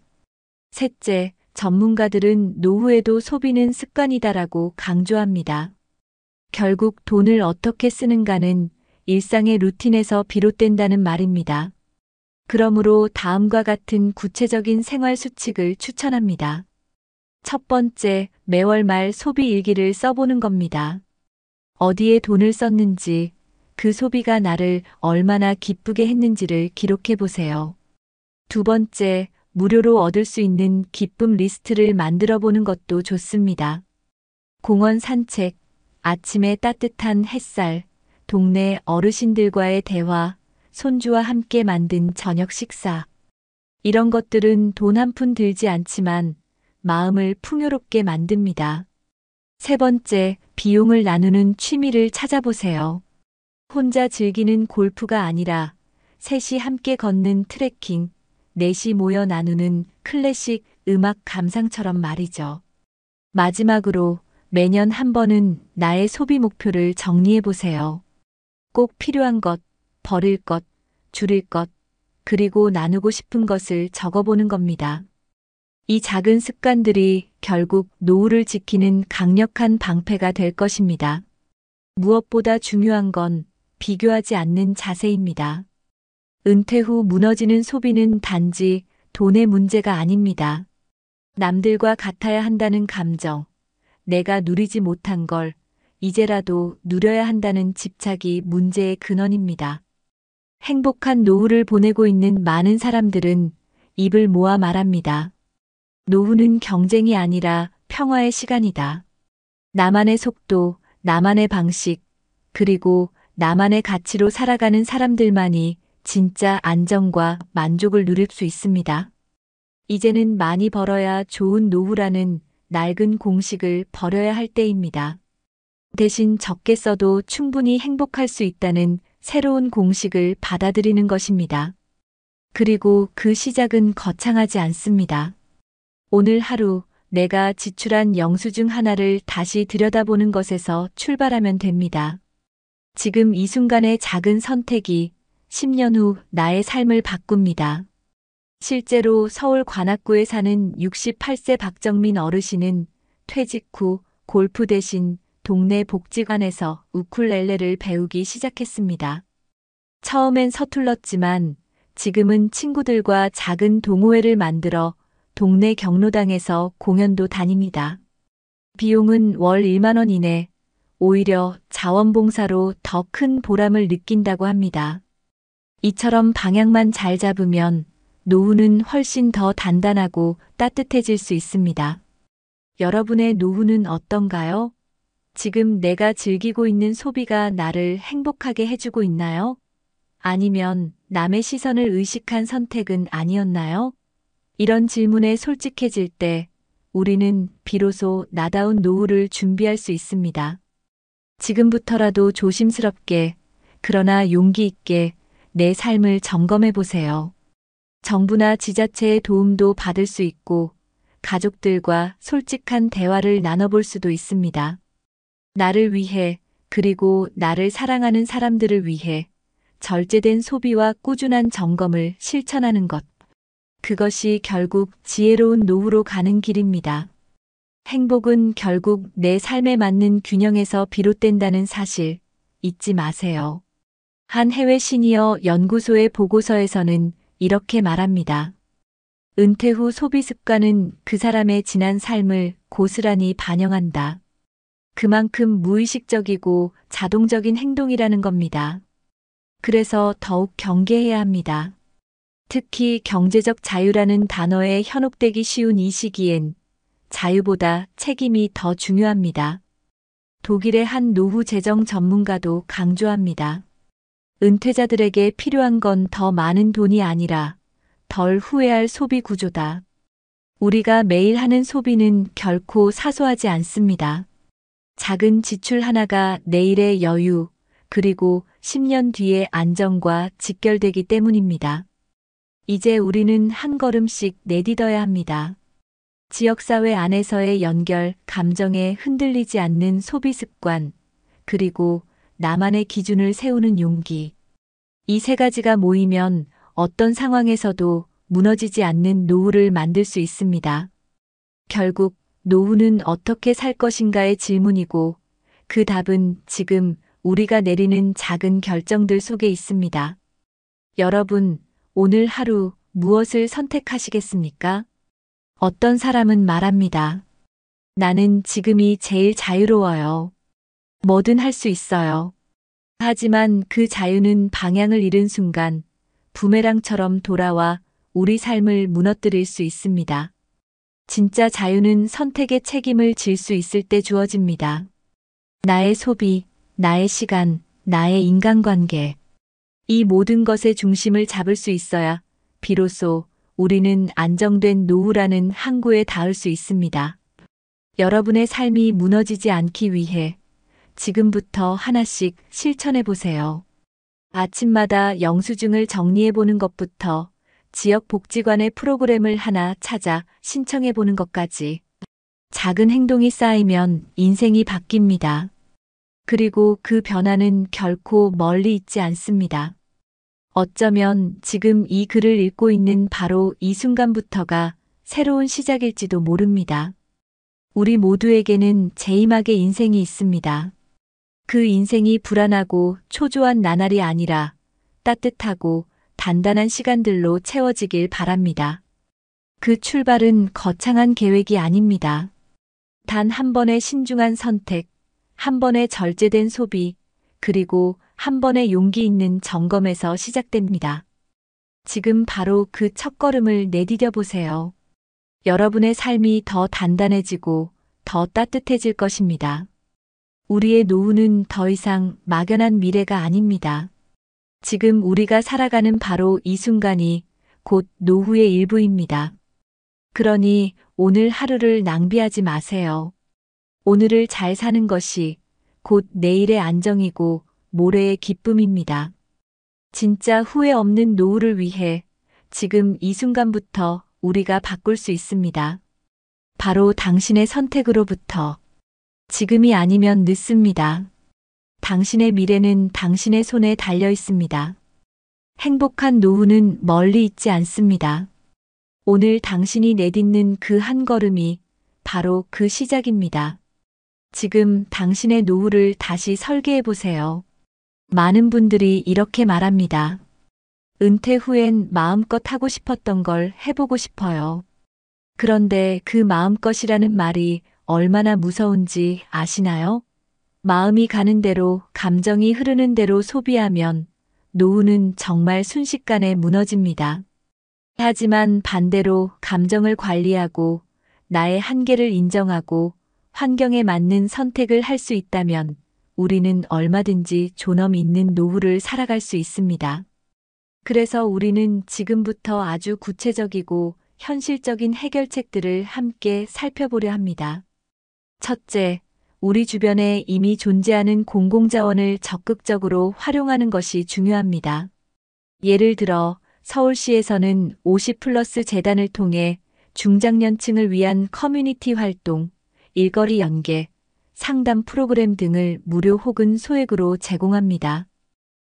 셋째, 전문가들은 노후에도 소비는 습관이다라고 강조합니다. 결국 돈을 어떻게 쓰는가는 일상의 루틴에서 비롯된다는 말입니다. 그러므로 다음과 같은 구체적인 생활 수칙을 추천합니다. 첫 번째, 매월 말 소비 일기를 써보는 겁니다. 어디에 돈을 썼는지, 그 소비가 나를 얼마나 기쁘게 했는지를 기록해 보세요. 두 번째, 무료로 얻을 수 있는 기쁨 리스트를 만들어 보는 것도 좋습니다. 공원 산책, 아침의 따뜻한 햇살, 동네 어르신들과의 대화, 손주와 함께 만든 저녁 식사. 이런 것들은 돈 한 푼 들지 않지만 마음을 풍요롭게 만듭니다. 세 번째, 비용을 나누는 취미를 찾아보세요. 혼자 즐기는 골프가 아니라 셋이 함께 걷는 트레킹, 넷이 모여 나누는 클래식 음악 감상처럼 말이죠. 마지막으로 매년 한 번은 나의 소비 목표를 정리해 보세요. 꼭 필요한 것, 버릴 것, 줄일 것, 그리고 나누고 싶은 것을 적어보는 겁니다. 이 작은 습관들이 결국 노후를 지키는 강력한 방패가 될 것입니다. 무엇보다 중요한 건 비교하지 않는 자세입니다. 은퇴 후 무너지는 소비는 단지 돈의 문제가 아닙니다. 남들과 같아야 한다는 감정, 내가 누리지 못한 걸 이제라도 누려야 한다는 집착이 문제의 근원입니다. 행복한 노후를 보내고 있는 많은 사람들은 입을 모아 말합니다. 노후는 경쟁이 아니라 평화의 시간이다. 나만의 속도, 나만의 방식, 그리고 나만의 가치로 살아가는 사람들만이 진짜 안정과 만족을 누릴 수 있습니다. 이제는 많이 벌어야 좋은 노후라는 낡은 공식을 버려야 할 때입니다. 대신 적게 써도 충분히 행복할 수 있다는 새로운 공식을 받아들이는 것입니다. 그리고 그 시작은 거창하지 않습니다. 오늘 하루 내가 지출한 영수증 하나를 다시 들여다보는 것에서 출발하면 됩니다. 지금 이 순간의 작은 선택이 10년 후 나의 삶을 바꿉니다. 실제로 서울 관악구에 사는 68세 박정민 어르신은 퇴직 후 골프 대신 동네 복지관에서 우쿨렐레를 배우기 시작했습니다. 처음엔 서툴렀지만 지금은 친구들과 작은 동호회를 만들어 동네 경로당에서 공연도 다닙니다. 비용은 월 1만 원 이내, 오히려 자원봉사로 더 큰 보람을 느낀다고 합니다. 이처럼 방향만 잘 잡으면 노후는 훨씬 더 단단하고 따뜻해질 수 있습니다. 여러분의 노후는 어떤가요? 지금 내가 즐기고 있는 소비가 나를 행복하게 해주고 있나요? 아니면 남의 시선을 의식한 선택은 아니었나요? 이런 질문에 솔직해질 때 우리는 비로소 나다운 노후를 준비할 수 있습니다. 지금부터라도 조심스럽게, 그러나 용기 있게 내 삶을 점검해 보세요. 정부나 지자체의 도움도 받을 수 있고 가족들과 솔직한 대화를 나눠볼 수도 있습니다. 나를 위해, 그리고 나를 사랑하는 사람들을 위해 절제된 소비와 꾸준한 점검을 실천하는 것. 그것이 결국 지혜로운 노후로 가는 길입니다. 행복은 결국 내 삶에 맞는 균형에서 비롯된다는 사실 잊지 마세요. 한 해외 시니어 연구소의 보고서에서는 이렇게 말합니다. 은퇴 후 소비 습관은 그 사람의 지난 삶을 고스란히 반영한다. 그만큼 무의식적이고 자동적인 행동이라는 겁니다. 그래서 더욱 경계해야 합니다. 특히 경제적 자유라는 단어에 현혹되기 쉬운 이 시기엔 자유보다 책임이 더 중요합니다. 독일의 한 노후 재정 전문가도 강조합니다. 은퇴자들에게 필요한 건 더 많은 돈이 아니라 덜 후회할 소비 구조다. 우리가 매일 하는 소비는 결코 사소하지 않습니다. 작은 지출 하나가 내일의 여유, 그리고 10년 뒤의 안정과 직결되기 때문입니다. 이제 우리는 한 걸음씩 내딛어야 합니다. 지역사회 안에서의 연결, 감정에 흔들리지 않는 소비 습관, 그리고 나만의 기준을 세우는 용기. 이 세 가지가 모이면 어떤 상황에서도 무너지지 않는 노후를 만들 수 있습니다. 결국 노후는 어떻게 살 것인가의 질문이고 그 답은 지금 우리가 내리는 작은 결정들 속에 있습니다. 여러분, 오늘 하루 무엇을 선택하시겠습니까? 어떤 사람은 말합니다. 나는 지금이 제일 자유로워요. 뭐든 할 수 있어요. 하지만 그 자유는 방향을 잃은 순간 부메랑처럼 돌아와 우리 삶을 무너뜨릴 수 있습니다. 진짜 자유는 선택의 책임을 질 수 있을 때 주어집니다. 나의 소비, 나의 시간, 나의 인간관계. 이 모든 것의 중심을 잡을 수 있어야 비로소 우리는 안정된 노후라는 항구에 닿을 수 있습니다. 여러분의 삶이 무너지지 않기 위해 지금부터 하나씩 실천해 보세요. 아침마다 영수증을 정리해 보는 것부터 지역 복지관의 프로그램을 하나 찾아 신청해 보는 것까지. 작은 행동이 쌓이면 인생이 바뀝니다. 그리고 그 변화는 결코 멀리 있지 않습니다. 어쩌면 지금 이 글을 읽고 있는 바로 이 순간부터가 새로운 시작일지도 모릅니다. 우리 모두에게는 제이막의 인생이 있습니다. 그 인생이 불안하고 초조한 나날이 아니라 따뜻하고 단단한 시간들로 채워지길 바랍니다. 그 출발은 거창한 계획이 아닙니다. 단 한 번의 신중한 선택, 한 번의 절제된 소비, 그리고 한 번의 용기 있는 점검에서 시작됩니다. 지금 바로 그 첫걸음을 내디뎌 보세요. 여러분의 삶이 더 단단해지고 더 따뜻해질 것입니다. 우리의 노후는 더 이상 막연한 미래가 아닙니다. 지금 우리가 살아가는 바로 이 순간이 곧 노후의 일부입니다. 그러니 오늘 하루를 낭비하지 마세요. 오늘을 잘 사는 것이 곧 내일의 안정이고 모레의 기쁨입니다. 진짜 후회 없는 노후를 위해 지금 이 순간부터 우리가 바꿀 수 있습니다. 바로 당신의 선택으로부터. 지금이 아니면 늦습니다. 당신의 미래는 당신의 손에 달려 있습니다. 행복한 노후는 멀리 있지 않습니다. 오늘 당신이 내딛는 그 한 걸음이 바로 그 시작입니다. 지금 당신의 노후를 다시 설계해 보세요. 많은 분들이 이렇게 말합니다. 은퇴 후엔 마음껏 하고 싶었던 걸 해보고 싶어요. 그런데 그 마음껏이라는 말이 얼마나 무서운지 아시나요? 마음이 가는 대로, 감정이 흐르는 대로 소비하면 노후는 정말 순식간에 무너집니다. 하지만 반대로 감정을 관리하고 나의 한계를 인정하고 환경에 맞는 선택을 할 수 있다면 우리는 얼마든지 존엄 있는 노후를 살아갈 수 있습니다. 그래서 우리는 지금부터 아주 구체적이고 현실적인 해결책들을 함께 살펴보려 합니다. 첫째, 우리 주변에 이미 존재하는 공공자원을 적극적으로 활용하는 것이 중요합니다. 예를 들어 서울시에서는 50플러스 재단을 통해 중장년층을 위한 커뮤니티 활동, 일거리 연계, 상담 프로그램 등을 무료 혹은 소액으로 제공합니다.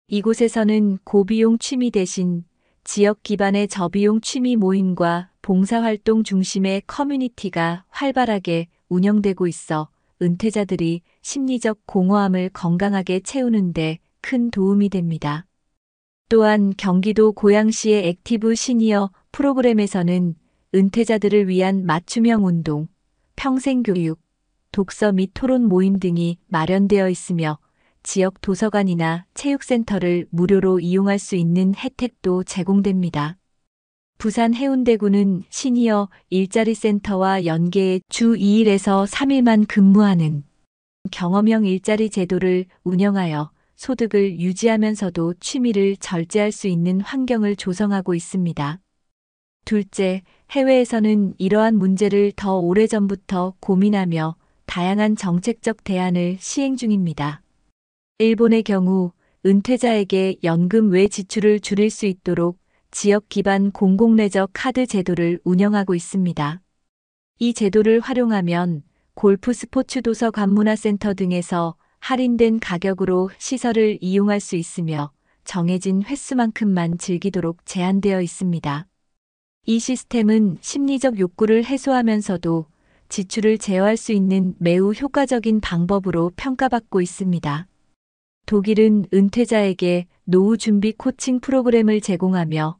이곳에서는 고비용 취미 대신 지역 기반의 저비용 취미 모임과 봉사활동 중심의 커뮤니티가 활발하게 운영되고 있어 은퇴자들이 심리적 공허함을 건강하게 채우는 데 큰 도움이 됩니다. 또한 경기도 고양시의 액티브 시니어 프로그램에서는 은퇴자들을 위한 맞춤형 운동, 평생교육, 독서 및 토론 모임 등이 마련되어 있으며 지역 도서관이나 체육센터를 무료로 이용할 수 있는 혜택도 제공됩니다. 부산 해운대구는 시니어 일자리 센터와 연계해 주 2일에서 3일만 근무하는 경험형 일자리 제도를 운영하여 소득을 유지하면서도 취미를 절제할 수 있는 환경을 조성하고 있습니다. 둘째, 해외에서는 이러한 문제를 더 오래전부터 고민하며 다양한 정책적 대안을 시행 중입니다. 일본의 경우 은퇴자에게 연금 외 지출을 줄일 수 있도록 지역 기반 공공내적 카드 제도를 운영하고 있습니다. 이 제도를 활용하면 골프 스포츠 도서관 문화센터 등에서 할인된 가격으로 시설을 이용할 수 있으며 정해진 횟수만큼만 즐기도록 제한되어 있습니다. 이 시스템은 심리적 욕구를 해소하면서도 지출을 제어할 수 있는 매우 효과적인 방법으로 평가받고 있습니다. 독일은 은퇴자에게 노후 준비 코칭 프로그램을 제공하며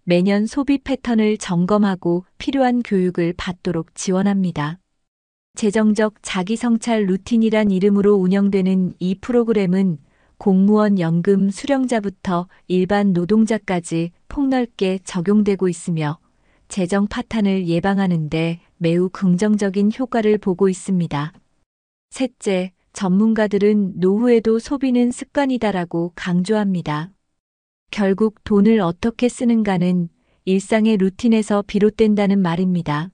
매년 소비 패턴을 점검하고 필요한 교육을 받도록 지원합니다. 재정적 자기성찰 루틴이란 이름으로 운영되는 이 프로그램은 공무원 연금 수령자부터 일반 노동자까지 폭넓게 적용되고 있으며 재정 파탄을 예방하는 데 매우 긍정적인 효과를 보고 있습니다. 셋째, 전문가들은 노후에도 소비는 습관이다라고 강조합니다. 결국 돈을 어떻게 쓰는가는 일상의 루틴에서 비롯된다는 말입니다.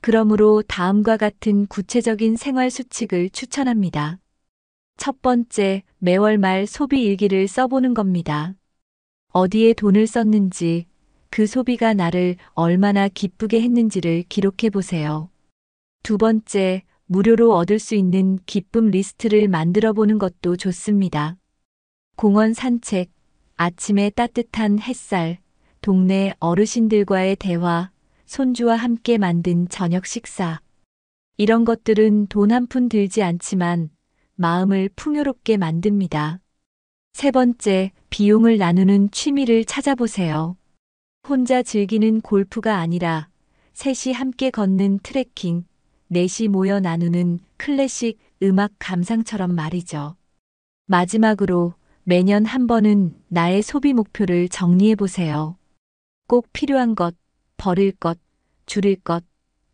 그러므로 다음과 같은 구체적인 생활 수칙을 추천합니다. 첫 번째, 매월 말 소비 일기를 써보는 겁니다. 어디에 돈을 썼는지, 그 소비가 나를 얼마나 기쁘게 했는지를 기록해 보세요. 두 번째, 무료로 얻을 수 있는 기쁨 리스트를 만들어 보는 것도 좋습니다. 공원 산책, 아침의 따뜻한 햇살, 동네 어르신들과의 대화, 손주와 함께 만든 저녁 식사. 이런 것들은 돈 한 푼 들지 않지만 마음을 풍요롭게 만듭니다. 세 번째, 비용을 나누는 취미를 찾아보세요. 혼자 즐기는 골프가 아니라 셋이 함께 걷는 트레킹, 넷이 모여 나누는 클래식 음악 감상처럼 말이죠. 마지막으로 매년 한 번은 나의 소비 목표를 정리해 보세요. 꼭 필요한 것, 버릴 것, 줄일 것,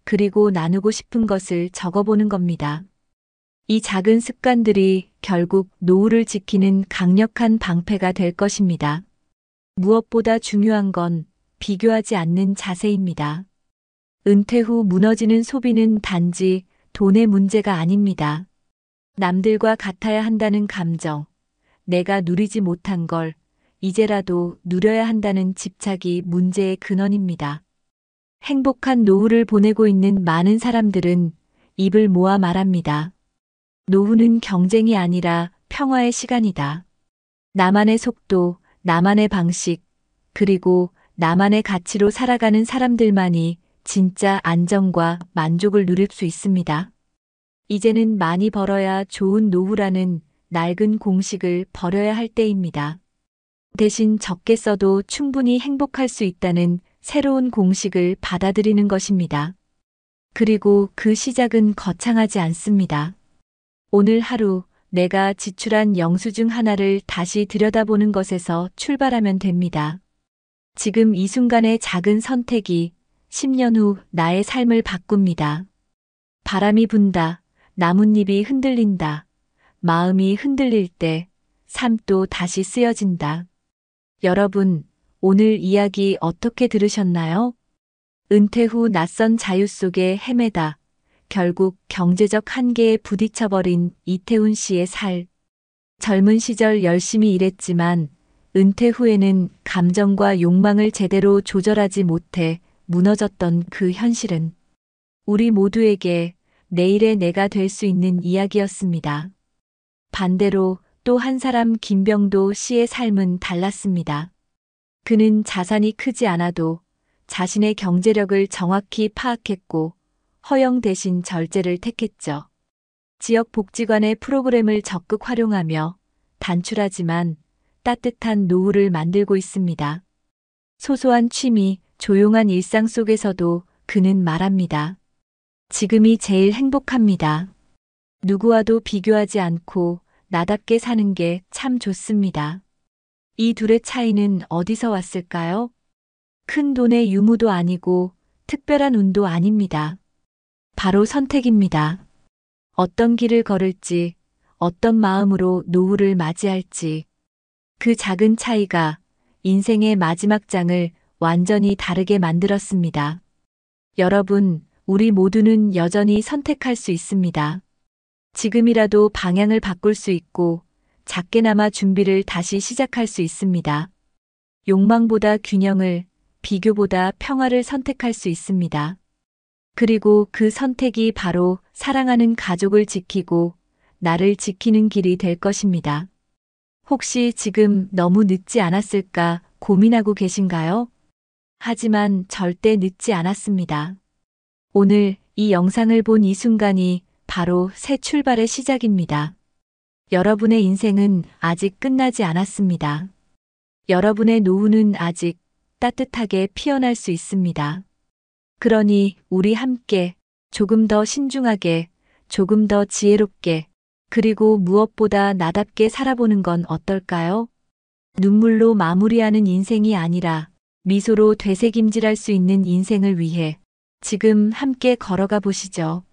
그리고 나누고 싶은 것을 적어보는 겁니다. 이 작은 습관들이 결국 노후를 지키는 강력한 방패가 될 것입니다. 무엇보다 중요한 건 비교하지 않는 자세입니다. 은퇴 후 무너지는 소비는 단지 돈의 문제가 아닙니다. 남들과 같아야 한다는 감정, 내가 누리지 못한 걸 이제라도 누려야 한다는 집착이 문제의 근원입니다. 행복한 노후를 보내고 있는 많은 사람들은 입을 모아 말합니다. 노후는 경쟁이 아니라 평화의 시간이다. 나만의 속도, 나만의 방식, 그리고 나만의 가치로 살아가는 사람들만이 진짜 안정과 만족을 누릴 수 있습니다. 이제는 많이 벌어야 좋은 노후라는 낡은 공식을 버려야 할 때입니다. 대신 적게 써도 충분히 행복할 수 있다는 새로운 공식을 받아들이는 것입니다. 그리고 그 시작은 거창하지 않습니다. 오늘 하루 내가 지출한 영수증 하나를 다시 들여다보는 것에서 출발하면 됩니다. 지금 이 순간의 작은 선택이 10년 후 나의 삶을 바꿉니다. 바람이 분다, 나뭇잎이 흔들린다, 마음이 흔들릴 때 삶도 다시 쓰여진다. 여러분, 오늘 이야기 어떻게 들으셨나요? 은퇴 후 낯선 자유 속에 헤매다 결국 경제적 한계에 부딪혀버린 이태훈 씨의 살. 젊은 시절 열심히 일했지만 은퇴 후에는 감정과 욕망을 제대로 조절하지 못해 무너졌던 그 현실은 우리 모두에게 내일의 내가 될 수 있는 이야기였습니다. 반대로 또 한 사람 김병도 씨의 삶은 달랐습니다. 그는 자산이 크지 않아도 자신의 경제력을 정확히 파악했고 허용 대신 절제를 택했죠. 지역 복지관의 프로그램을 적극 활용하며 단출하지만 따뜻한 노후를 만들고 있습니다. 소소한 취미, 조용한 일상 속에서도 그는 말합니다. 지금이 제일 행복합니다. 누구와도 비교하지 않고 나답게 사는 게 참 좋습니다. 이 둘의 차이는 어디서 왔을까요? 큰 돈의 유무도 아니고 특별한 운도 아닙니다. 바로 선택입니다. 어떤 길을 걸을지, 어떤 마음으로 노후를 맞이할지. 그 작은 차이가 인생의 마지막 장을 완전히 다르게 만들었습니다. 여러분, 우리 모두는 여전히 선택할 수 있습니다. 지금이라도 방향을 바꿀 수 있고 작게나마 준비를 다시 시작할 수 있습니다. 욕망보다 균형을, 비교보다 평화를 선택할 수 있습니다. 그리고 그 선택이 바로 사랑하는 가족을 지키고 나를 지키는 길이 될 것입니다. 혹시 지금 너무 늦지 않았을까 고민하고 계신가요? 하지만 절대 늦지 않았습니다. 오늘 이 영상을 본 이 순간이 바로 새 출발의 시작입니다. 여러분의 인생은 아직 끝나지 않았습니다. 여러분의 노후는 아직 따뜻하게 피어날 수 있습니다. 그러니 우리 함께 조금 더 신중하게, 조금 더 지혜롭게, 그리고 무엇보다 나답게 살아보는 건 어떨까요? 눈물로 마무리하는 인생이 아니라 미소로 되새김질할 수 있는 인생을 위해 지금 함께 걸어가 보시죠.